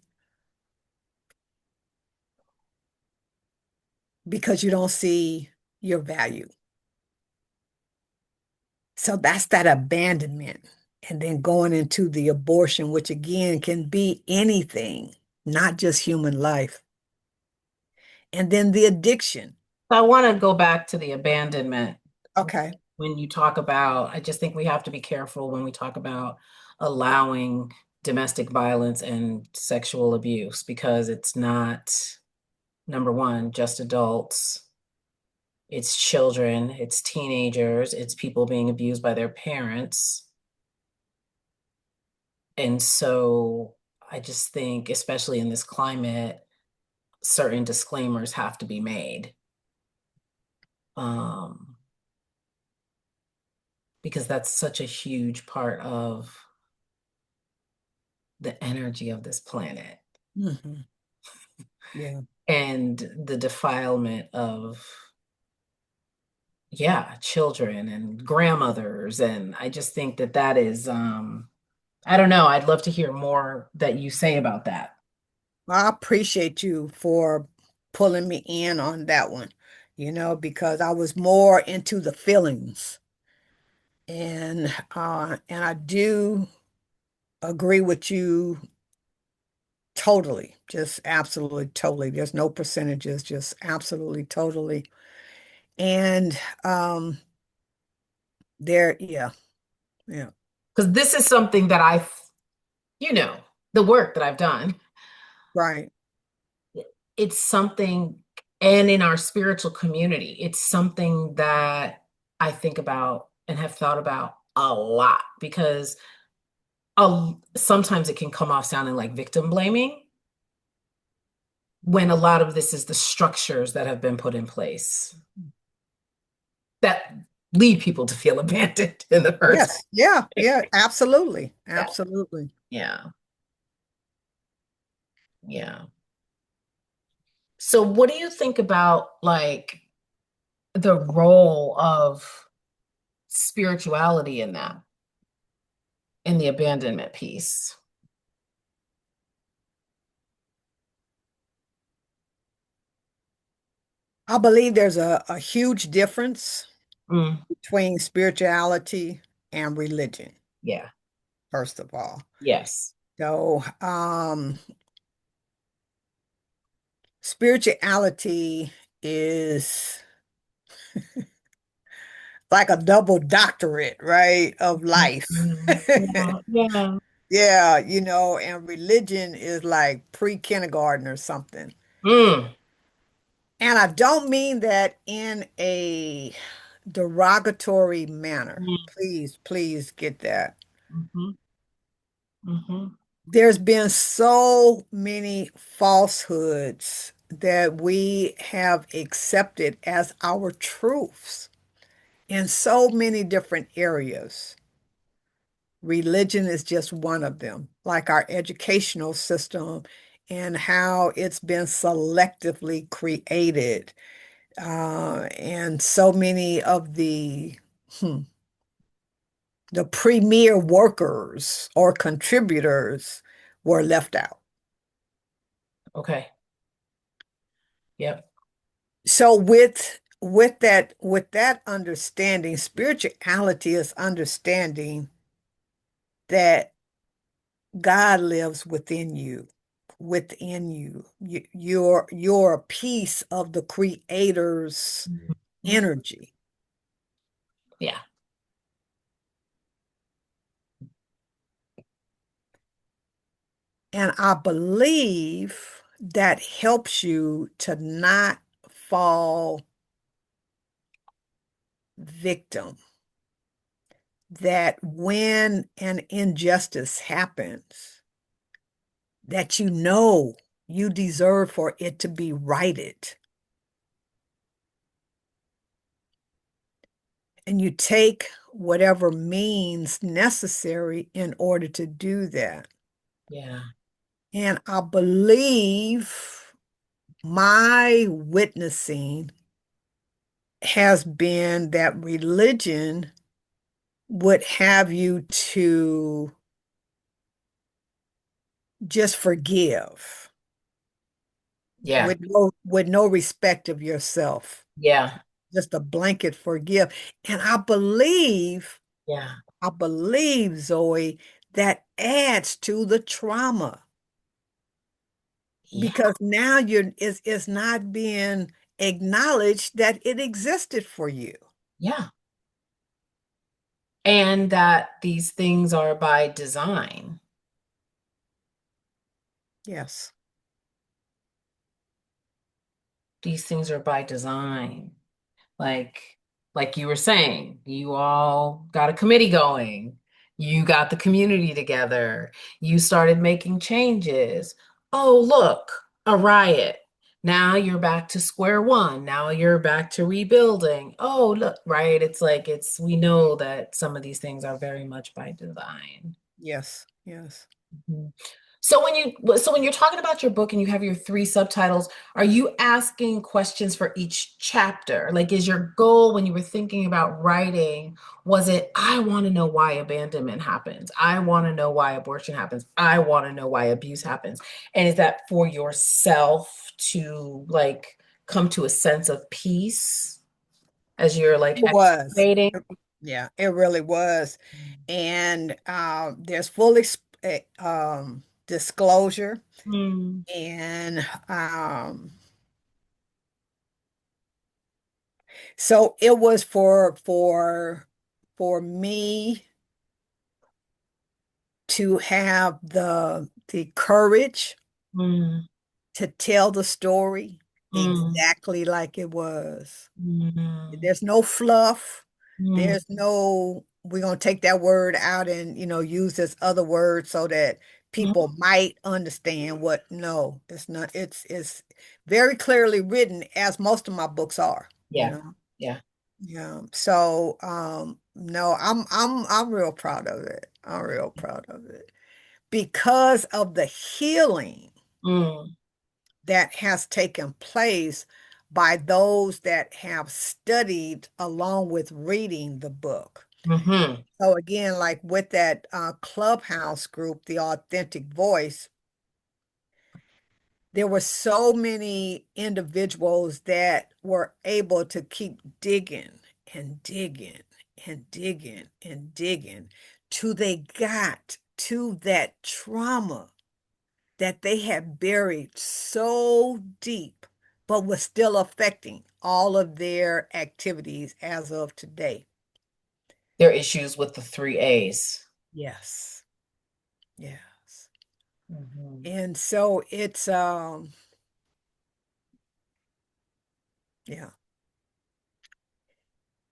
because you don't see your value. So that's that abandonment. And then going into the abortion, which again can be anything, not just human life. And then the addiction. I want to go back to the abandonment. Okay. When you talk about, I just think we have to be careful when we talk about allowing domestic violence and sexual abuse, because it's not, number one, just adults, it's children, it's teenagers, it's people being abused by their parents. And so I just think, especially in this climate, certain disclaimers have to be made. Um, because that's such a huge part of the energy of this planet Hmm. Yeah. and the defilement of, yeah, children and grandmothers. And I just think that that is, I don't know. I'd love to hear more that you say about that. I appreciate you for pulling me in on that one, because I was more into the feelings. And I do agree with you totally, just absolutely totally. There's no percentages, just absolutely totally. And yeah, yeah, Because this is something that you know, the work that I've done, right. it's something, and in our spiritual community, it's something that I think about and have thought about a lot because sometimes it can come off sounding like victim blaming when a lot of this is the structures that have been put in place that lead people to feel abandoned in the first Yes, yeah, place. yeah, absolutely, Yeah. absolutely. Yeah. Yeah. So what do you think about like the role of spirituality in that, in the abandonment piece? I believe there's a huge difference Mm, between spirituality and religion, yeah. first of all. Yes. So, spirituality is like a double doctorate, right, of life. Mm, yeah. Yeah. Yeah, and religion is like pre-kindergarten or something. Mm, And I don't mean that in a derogatory manner. mm, Please, please get that. mhm, mhm. There's been so many falsehoods that we have accepted as our truths in so many different areas. Religion is just one of them, like our educational system and how it's been selectively created. And so many of hmm, the premier workers or contributors were left out. Okay. Yep. So with that understanding, spirituality is understanding that God lives within you, within you. You're a piece of the creator's Mhm. energy. Yeah. And I believe that helps you to not fall victim. That when an injustice happens, that you deserve for it to be righted. And you take whatever means necessary in order to do that. Yeah. And I believe my witnessing has been that religion would have you to just forgive Yeah. with no respect of yourself, Yeah. just a blanket forgive. And Yeah. I believe, Zoe, that adds to the trauma Yeah. because now it's not being acknowledged that it existed for you. Yeah. And that these things are by design. Yes. These things are by design. Like like you were saying, you all got a committee going. You got the community together. You started making changes. Oh, look, a riot. Now you're back to square one. Now you're back to rebuilding. Oh, look, right? It's like we know that some of these things are very much by design. Yes. Yes. Mhm. So when you're talking about your book and you have your three subtitles, are you asking questions for each chapter? Like, is your goal when you were thinking about writing, was it, I want to know why abandonment happens. I want to know why abortion happens. I want to know why abuse happens. And is that for yourself to like come to a sense of peace as you're like It was. excavating? Yeah, it really was. And there's full disclosure. Mm, And so it was for me to have the courage mm, to tell the story mm, exactly like it was. mm, There's no fluff. mm, There's no, we're going to take that word out and, use this other word so that mm. people might understand what, no, it's not. It's very clearly written as most of my books are, you Yeah. know. Yeah. Yeah. So, no, I'm real proud of it. I'm real proud of it because of the healing Mm, that has taken place by those that have studied along with reading the book. hmm. So again, like with that clubhouse group, the Authentic Voice, there were so many individuals that were able to keep digging and digging and digging and digging till they got to that trauma that they had buried so deep, but was still affecting all of their activities as of today. There are issues with the three A's. Yes. Yes. Hmm. And so it's yeah.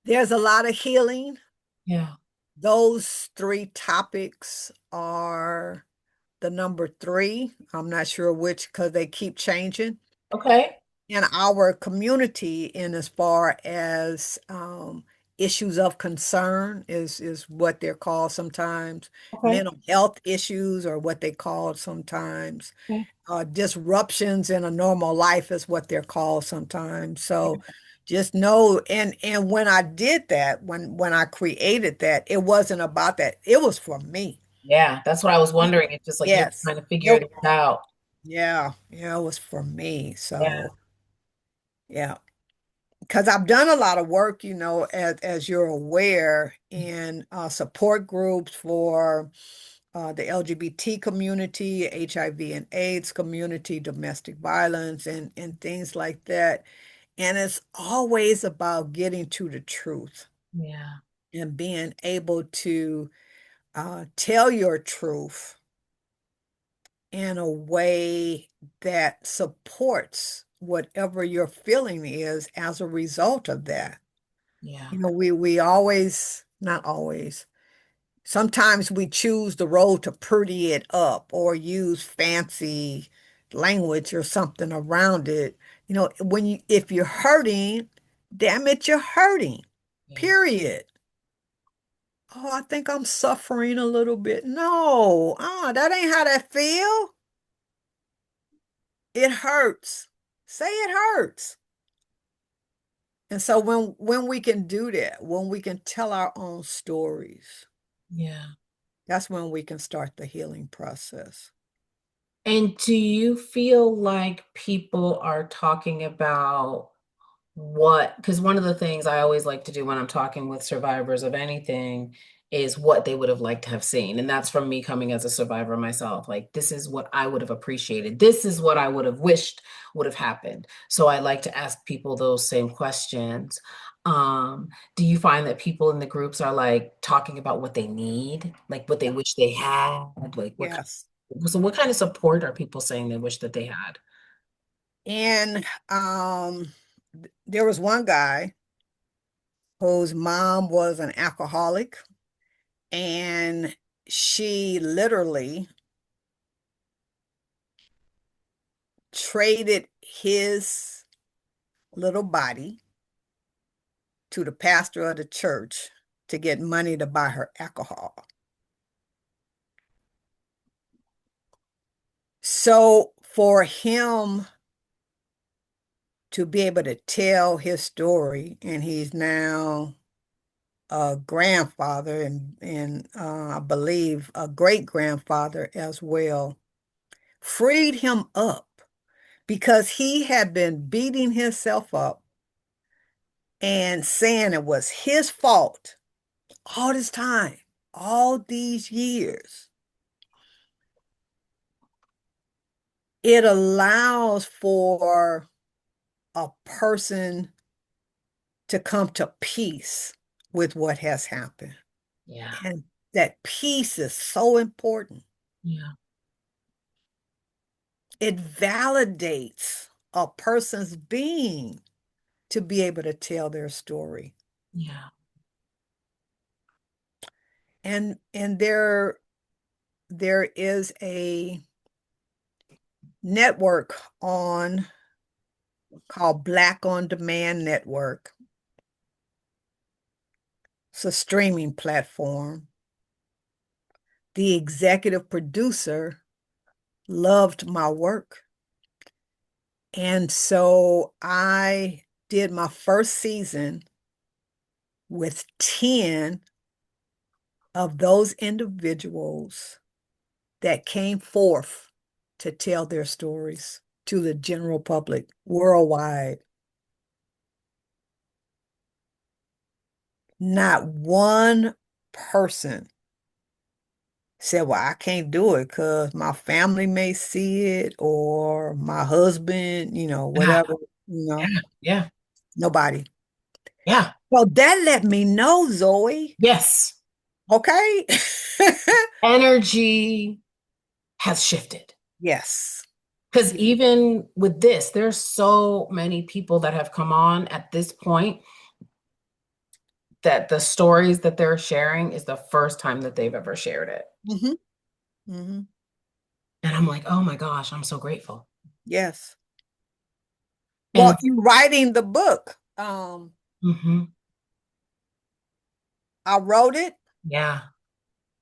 There's a lot of healing. Yeah. Those three topics are the number three. I'm not sure which because they keep changing. Okay. In our community, in as far as issues of concern is what they're called sometimes. Okay. Mental health issues are what they call sometimes. Okay. Disruptions in a normal life is what they're called sometimes. So just know, and when I did that, when I created that, it wasn't about that. It was for me. Yeah. That's what I was wondering. It's just like you're Yes. trying to figure it out. Yeah, yeah, it was for me. Yeah. So yeah. Because I've done a lot of work, as you're aware, in support groups for the LGBT community, HIV and AIDS community, domestic violence, and things like that. And it's always about getting to the truth Yeah. and being able to tell your truth in a way that supports whatever your feeling is as a result of that. Yeah. We always, not always, sometimes we choose the road to pretty it up or use fancy language or something around it. If you're hurting, damn it, you're hurting. Yeah. Period. Oh, I think I'm suffering a little bit. No, that ain't how that feel. It hurts. Say it hurts. And so when we can do that, when we can tell our own stories, Yeah. that's when we can start the healing process. And do you feel like people are talking about what, because one of the things I always like to do when I'm talking with survivors of anything is what they would have liked to have seen. And that's from me coming as a survivor myself. Like, this is what I would have appreciated. This is what I would have wished would have happened. So I like to ask people those same questions. Do you find that people in the groups are like talking about what they need, like what they Yeah. wish they had? Like, Yes. so what kind of support are people saying they wish that they had? And there was one guy whose mom was an alcoholic, and she literally traded his little body to the pastor of the church to get money to buy her alcohol. So for him to be able to tell his story, and he's now a grandfather and I believe a great grandfather as well, freed him up because he had been beating himself up and saying it was his fault all this time, all these years. It allows for a person to come to peace with what has happened. Yeah. And that peace is so important. Yeah. It validates a person's being to be able to tell their story. Yeah. And there is a network on called Black on Demand Network. It's a streaming platform. The executive producer loved my work. And so I did my first season with 10 of those individuals that came forth to tell their stories to the general public worldwide. Not one person said, well, I can't do it because my family may see it or my husband, Yeah. whatever, Yeah. Yeah. nobody. Yeah. Well, that let me know, Zoe. Yes. Okay. Energy has shifted. Yes. Because Yeah. even with this, there's so many people that have come on at this point that the stories that they're sharing is the first time that they've ever shared it. Hmm. Hmm. And I'm like, oh my gosh, I'm so grateful. Yes. Well, And in writing the book, mhm, I wrote it. yeah,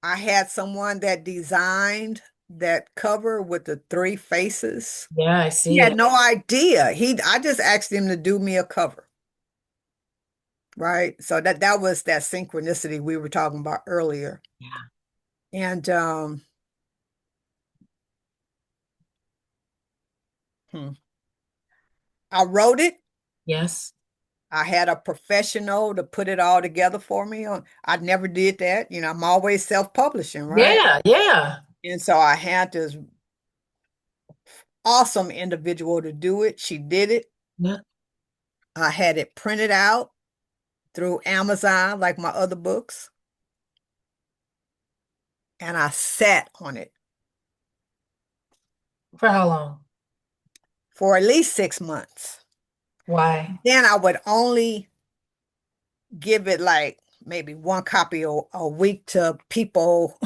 I had someone that designed that cover with the three faces. yeah, I He see had it. no idea. I just asked him to do me a cover, right? So that was that synchronicity we were talking about earlier. Yeah, And hmm, I wrote it. yes, I had a professional to put it all together for me. I never did that. I'm always self-publishing, right? yeah, yeah, And so I had this awesome individual to do it. She did it. yeah. I had it printed out through Amazon, like my other books, and I sat on it For how long? for at least 6 months. Why? Then I would only give it like maybe one copy a week to people,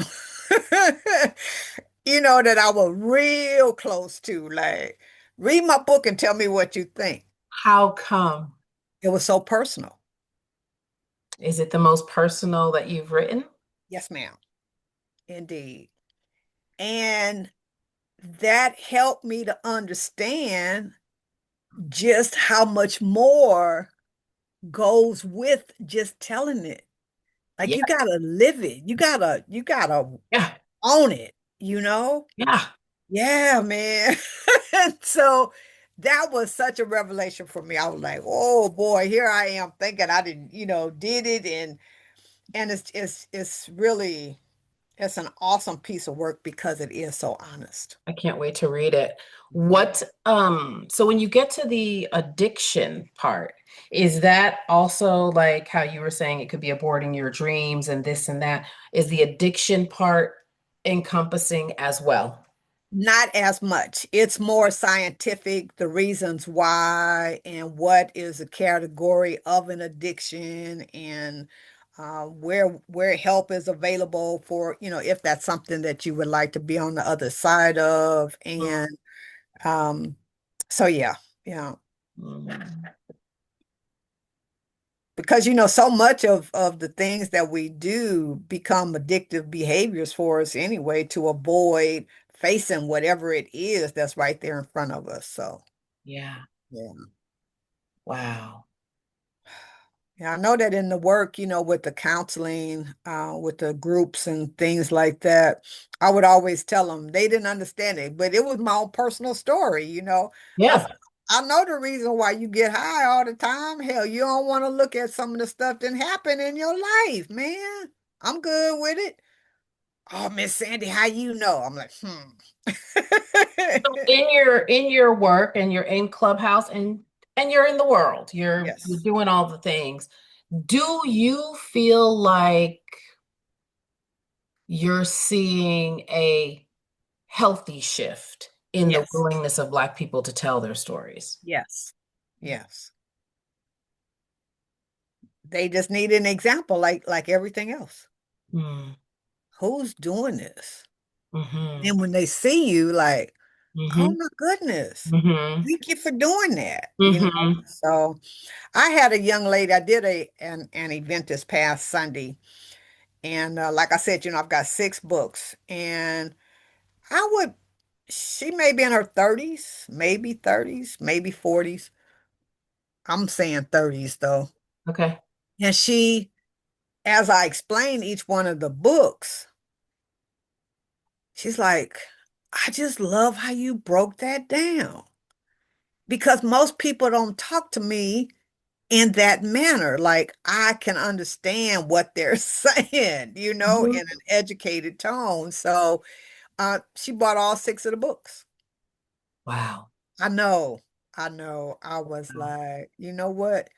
that I was real close to. Like, read my book and tell me what you think. How come? It was so personal. Is it the most personal that you've written? Yes, ma'am. Indeed. And that helped me to understand just how much more goes with just telling it. Like Yeah, you gotta live it. You gotta yeah, own it. yeah. Yeah, man. And so that was such a revelation for me. I was like, oh boy, here I am thinking I didn't, did it and it's really it's an awesome piece of work because it is so honest. I can't wait to read it. Mhm. So when you get to the addiction part, is that also like how you were saying it could be aborting your dreams and this and that? Is the addiction part encompassing as well? Not as much. It's more scientific, the reasons why and what is a category of an addiction and where help is available for, if that's something that you would like to be on the other side of. And um, so yeah, yeah. Mhm. Because so much of the things that we do become addictive behaviors for us anyway to avoid facing whatever it is that's right there in front of us. So, Yeah. yeah. Wow. Yeah, I know that in the work, with the counseling, with the groups and things like that, I would always tell them they didn't understand it, but it was my own personal story, I Yeah. said, I know the reason why you get high all the time. Hell, you don't want to look at some of the stuff that happened in your life, man. I'm good with it. Oh, Miss Sandy, how you know? I'm like, So in your work and you're in Clubhouse and you're in the world. You're Yes, doing all the things. Do you feel like you're seeing a healthy shift in the yes, willingness of Black people to tell their stories? yes, yes. They just need an example like everything else. Mm, Who's doing this? hmm Then when they see you, like, oh hmm my goodness, hmm thank you for doing that. hmm So I had a young lady, I did an event this past Sunday. And like I said, I've got 6 books. And I would, she may be in her 30s, maybe 40s. I'm saying 30s though. Okay. And she, as I explained each one of the books, she's like, I just love how you broke that down. Because most people don't talk to me in that manner. Like I can understand what they're saying, in Mhm. an educated tone. So she bought all 6 of the books. Wow. I know, I know. I was like, you know what?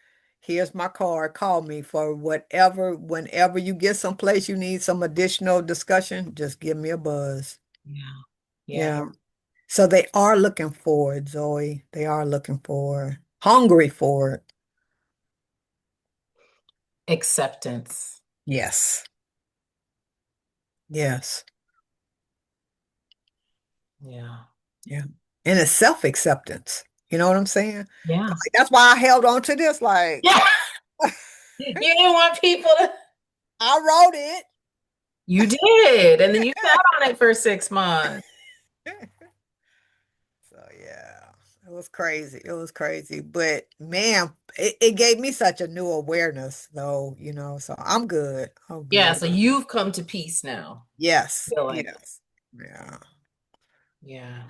Here's my card. Call me for whatever, whenever you get someplace you need some additional discussion, just give me a buzz. Yeah. Yeah. Yeah. So they are looking for it, Zoe. They are looking for it, hungry for it. Acceptance. Yes. Yes. Yeah. Yeah. And it's self-acceptance. You know what I'm saying? Yeah. Like, that's why I held on to this. Like, Yeah. You didn't want people to. I wrote it. You did. And then you sat on it for 6 months. So yeah, it was crazy. It was crazy. But man, it gave me such a new awareness though, so I'm good. I'm Yeah. good. So you've come to peace now. Yes. Feel like. Yes. Yeah. Yeah.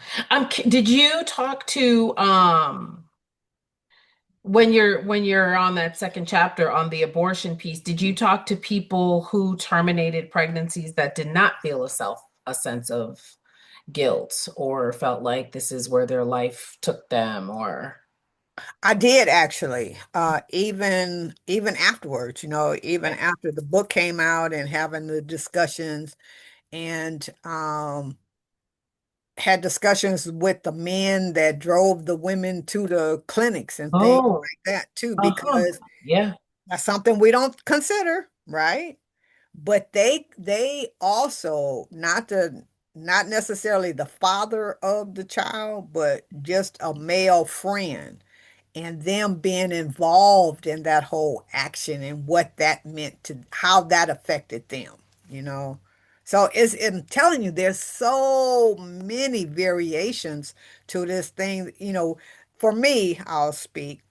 Did you talk to when you're on that second chapter on the abortion piece, did you talk to people who terminated pregnancies that did not feel a sense of guilt or felt like this is where their life took them or I did actually. Even afterwards, even okay. after the book came out and having the discussions and had discussions with the men that drove the women to the clinics and things Oh, like that too, uh-huh. because Yeah. that's something we don't consider, right? But they also not necessarily the father of the child, but just a male friend and them being involved in that whole action and what that meant to how that affected them, you know. So I'm telling you, there's so many variations to this thing. For me, I'll speak.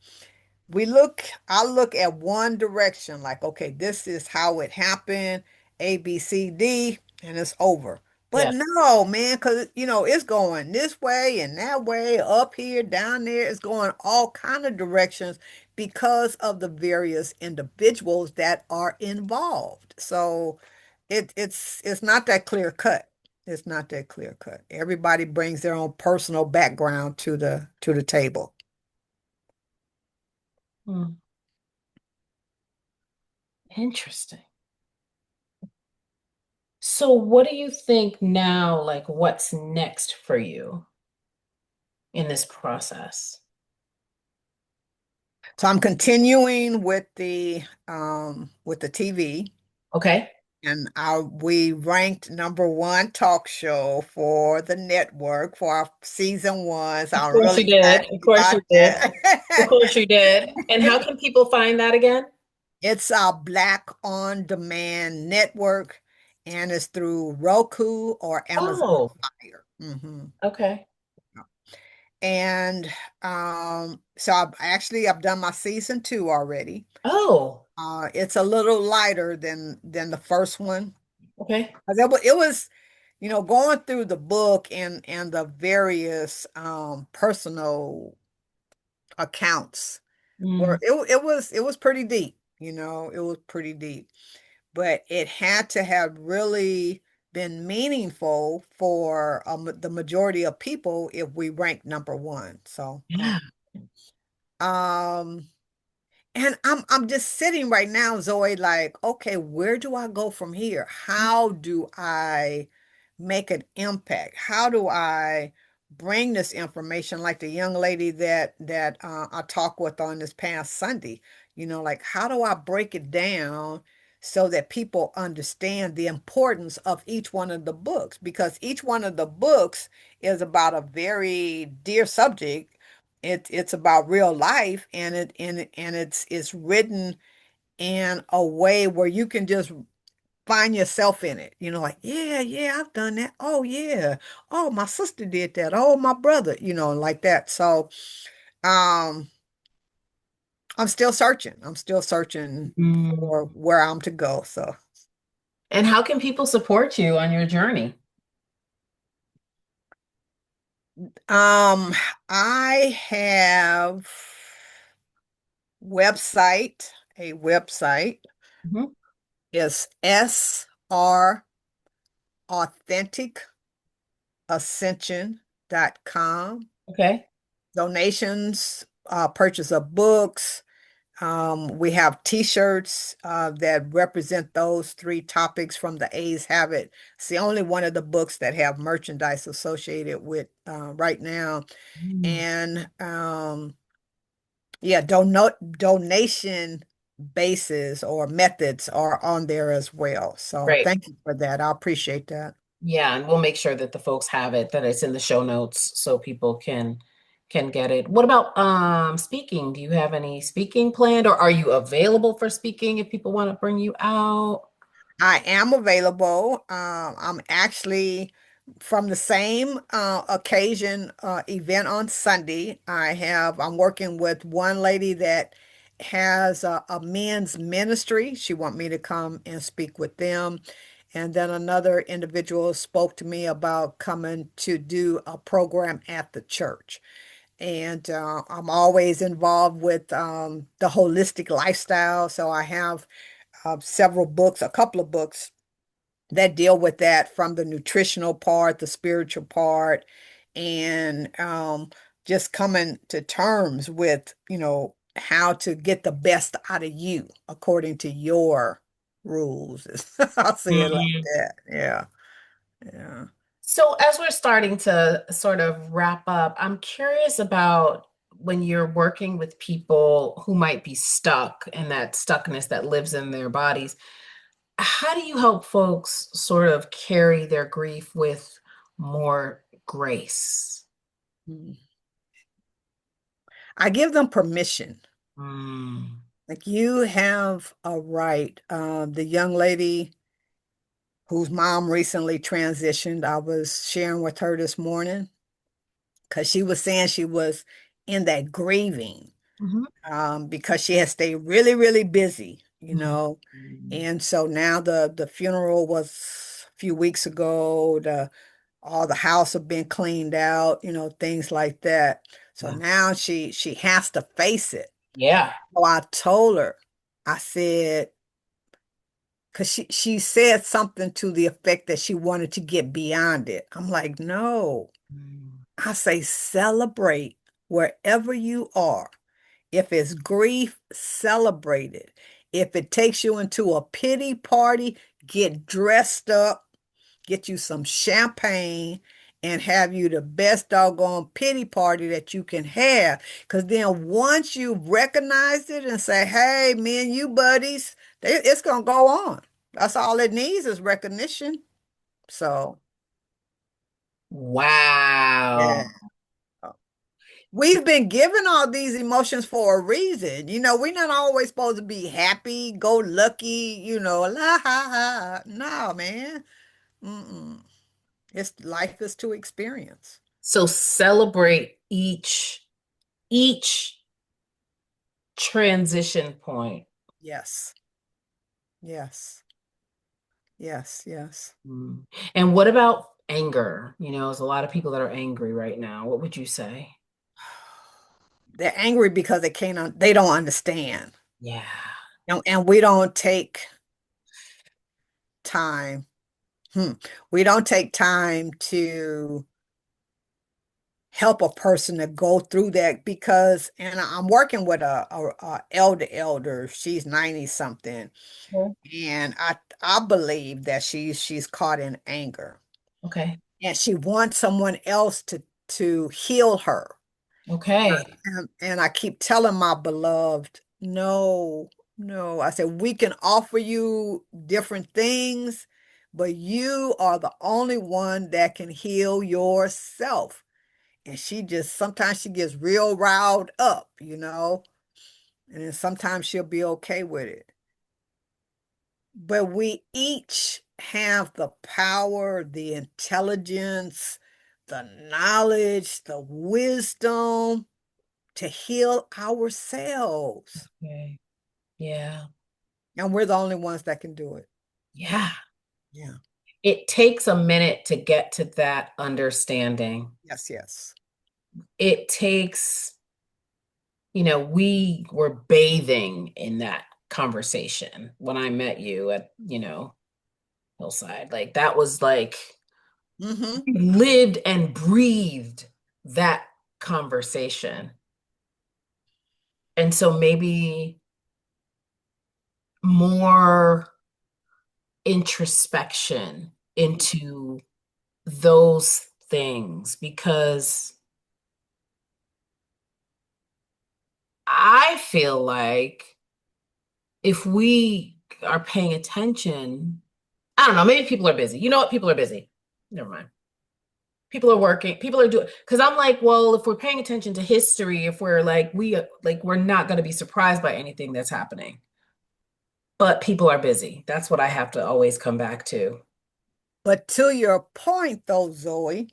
I look at one direction, like, okay, this is how it happened, A, B, C, D, and it's over. But Yeah. no, man, because it's going this way and that way, up here, down there, it's going all kind of directions because of the various individuals that are involved. So it's not that clear cut. It's not that clear cut. Everybody brings their own personal background to the table. Hmm. Interesting. So what do you think now, like what's next for you in this process? So I'm continuing with the TV, Okay. and we ranked number one talk show for the network for our season 1. So Of I'm course really you did. Of excited course about you did. Of that. course you did. And how can people find that again? It's our Black on Demand network, and it's through Roku or Amazon Oh, Fire. Hmm. Okay. And so I've done my season two already. Oh, It's a little lighter than the first one. okay. 'Cause it was, going through the book and the various personal accounts Mm, were it was pretty deep, it was pretty deep. But it had to have really been meaningful for the majority of people if we rank number one. So, yeah. um, and I'm just sitting right now, Zoe, like, okay, where do I go from here? How do I make an impact? How do I bring this information like the young lady that I talked with on this past Sunday? Like how do I break it down so that people understand the importance of each one of the books? Because each one of the books is about a very dear subject. It's about real life, and it's written in a way where you can just find yourself in it. Like, yeah, yeah, I've done that. Oh, yeah. Oh, my sister did that. Oh, my brother, like that. So, um, I'm still searching. I'm still searching for Mm. where I'm to go. So, And how can people support you on your journey? um, I have a website Mhm. is SR Authentic Ascension.com. Okay. Donations, purchase of books. We have t-shirts that represent those three topics from the A's Habit. It's the only one of the books that have merchandise associated with right now. Mm. And yeah, donation bases or methods are on there as well. So Great. thank you for that. I appreciate that. Yeah, and we'll make sure that the folks have it, that it's in the show notes so people can get it. What about speaking? Do you have any speaking planned or are you available for speaking if people want to bring you out? I am available. I'm actually from the same occasion event on Sunday. I'm working with one lady that has a men's ministry. She want me to come and speak with them. And then another individual spoke to me about coming to do a program at the church. And I'm always involved with the holistic lifestyle. So I have several books, a couple of books that deal with that from the nutritional part, the spiritual part, and just coming to terms with, how to get the best out of you according to your rules. I'll say it like Mm. that. Yeah. Yeah. So as we're starting to sort of wrap up, I'm curious about when you're working with people who might be stuck and that stuckness that lives in their bodies. How do you help folks sort of carry their grief with more grace? Mm. I give them permission. Mm. Like you have a right. The young lady whose mom recently transitioned, I was sharing with her this morning because she was saying she was in that grieving Mhm. because she had stayed really, really busy, Mhm. And so now the funeral was a few weeks ago. All the house have been cleaned out, things like that. So Yeah. now she has to face it. Yeah. So I told her, I said, because she said something to the effect that she wanted to get beyond it. I'm like, no. Mm. I say celebrate wherever you are. If it's grief, celebrate it. If it takes you into a pity party, get dressed up, get you some champagne, and have you the best doggone pity party that you can have. Because then once you recognize it and say, hey, me and you buddies, it's going to go on. That's all it needs is recognition. So, yeah. Wow. We've been given all these emotions for a reason. We're not always supposed to be happy, go lucky, la ha ha. No, man. Mm-mm. It's life is to experience. So celebrate each transition point. Yes. Yes. Yes. Yes. Mm. And what about anger? There's a lot of people that are angry right now. What would you say? They're angry because they don't understand. Yeah. And we don't take time. Hmm. We don't take time to help a person to go through that because, and I'm working with a elder. She's 90 something, Okay. and I believe that she's caught in anger, Okay. and she wants someone else to heal her. Okay. And I keep telling my beloved, no, no. I said, we can offer you different things, but you are the only one that can heal yourself. And sometimes she gets real riled up, and then sometimes she'll be okay with it. But we each have the power, the intelligence, the knowledge, the wisdom to heal ourselves. Okay. Yeah. And we're the only ones that can do it. Yeah. Yeah. It takes a minute to get to that understanding. Yes, yes. It takes, we were bathing in that conversation when I met you at, Hillside. Like that was like Mm-hmm. lived and breathed that conversation. And so maybe more introspection into those things because I feel like if we are paying attention, I don't know, maybe people are busy. You know what? People are busy. Never mind. People are working, people are doing, because I'm like, well, if we're paying attention to history, if we're like we're not going to be surprised by anything that's happening. But people are busy. That's what I have to always come back to. But to your point, though, Zoe,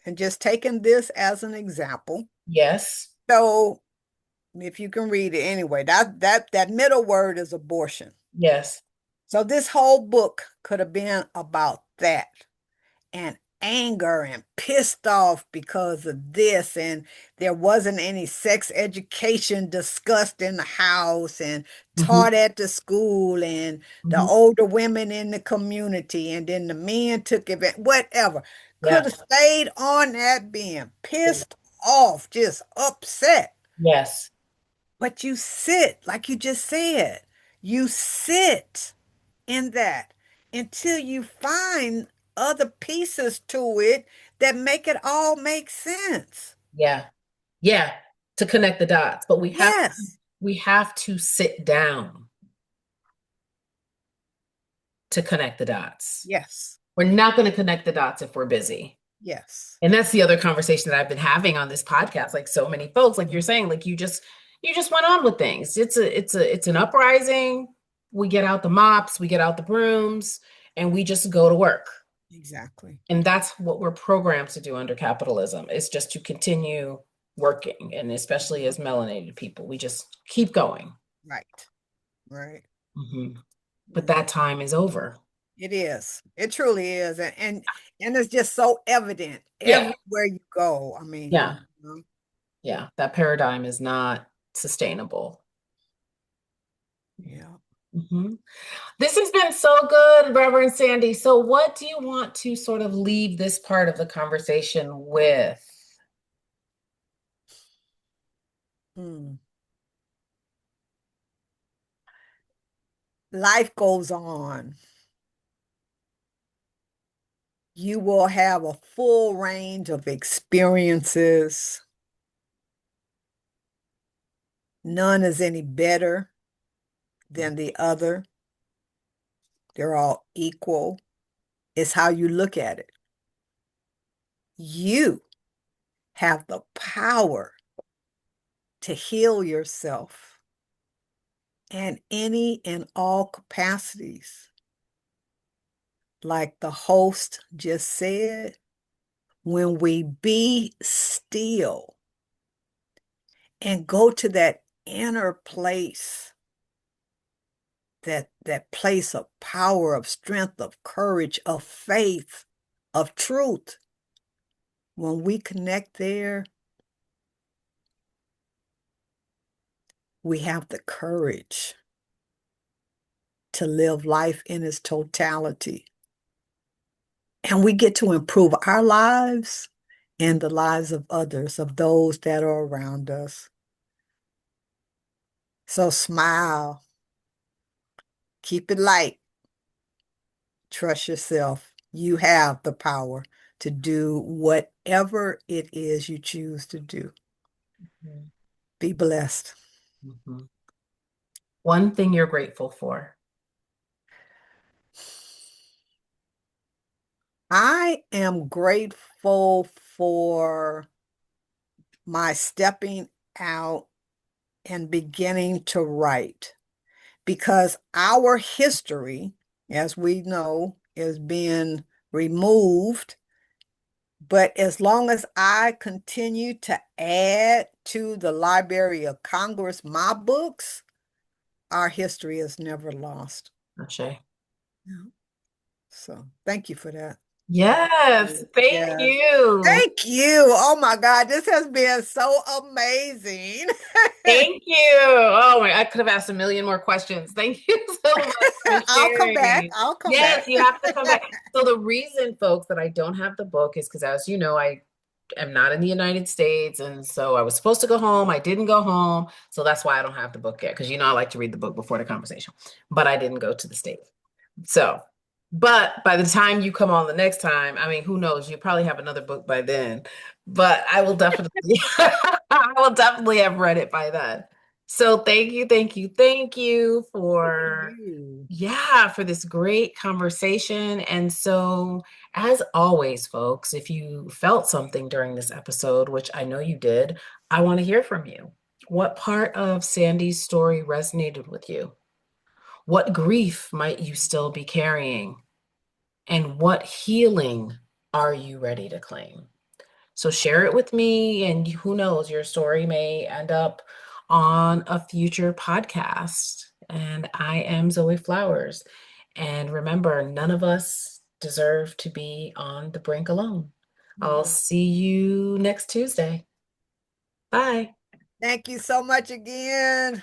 and just taking this as an example. Yes. So if you can read it anyway, that middle word is abortion. Yes. So this whole book could have been about that and anger and pissed off because of this, and there wasn't any sex education discussed in the house and Hmm. taught at the school, and the Hmm. older women in the community, and then the men took it, whatever. Could Yeah. have stayed on that being pissed off, just upset. Yes. But you sit, like you just said, you sit in that until you find other pieces to it that make it all make sense. Yeah. Yeah. To connect the dots. But Yes, we have to sit down to connect the dots. yes, We're not going to connect the dots if we're busy. yes, And that's the other conversation that I've been having on this podcast. Like so many folks, like you're saying, like you just went on with things. It's an uprising. We get out the mops, we get out the brooms, and we just go to work. exactly. And that's what we're programmed to do under capitalism, is just to continue working. And especially as melanated people, we just keep going. Right, right. Mhm. But Yeah. that time is over. It is. It truly is. And it's just so evident Yeah. everywhere you go. I Yeah. mean, Yeah. That paradigm is not sustainable. yeah. Mhm. This has been so good, Reverend Sandy. So, what do you want to sort of leave this part of the conversation with? Hmm. Life goes on. You will have a full range of experiences. None is any better than the other. They're all equal. It's how you look at it. You have the power to heal yourself in any and all capacities. like the host just said, when we be still and go to that inner place, that place of power, of strength, of courage, of faith, of truth, when we connect there, we have the courage to live life in its totality. And we get to improve our lives and the lives of others, of those that are around us. So smile, keep it light, trust yourself. You have the power to do whatever it is you choose to do. Be blessed. Mhm. One thing you're grateful for. I am grateful for my stepping out and beginning to write because our history, as we know, is being removed. But as long as I continue to add to the Library of Congress my books, our history is never lost. Ashe. Yeah. So thank you for that. Yes, thank Yes. you. Thank you. Oh my God, this has been so amazing. Thank you. Oh my, I could have asked a million more questions. Thank you so much for I'll come back. sharing. I'll come Yes, back. you have to come back. So the reason, folks, that I don't have the book is because, as you know, I am not in the United States, and so I was supposed to go home. I didn't go home, so that's why I don't have the book yet. Because I like to read the book before the conversation, but I didn't go to the States. So, but by the time you come on the next time, I mean, who knows? You probably have another book by then. But I will definitely, I will definitely have read it by then. So thank you, thank you, thank you Thank for, you. yeah, for this great conversation. And so, as always, folks, if you felt something during this episode, which I know you did, I want to hear from you. What part of Sandy's story resonated with you? What grief might you still be carrying? And what healing are you ready to claim? So share it with me, and who knows, your story may end up on a future podcast. And I am Zoe Flowers. And remember, none of us deserve to be on the brink alone. I'll see you next Tuesday. Bye. Thank you so much again.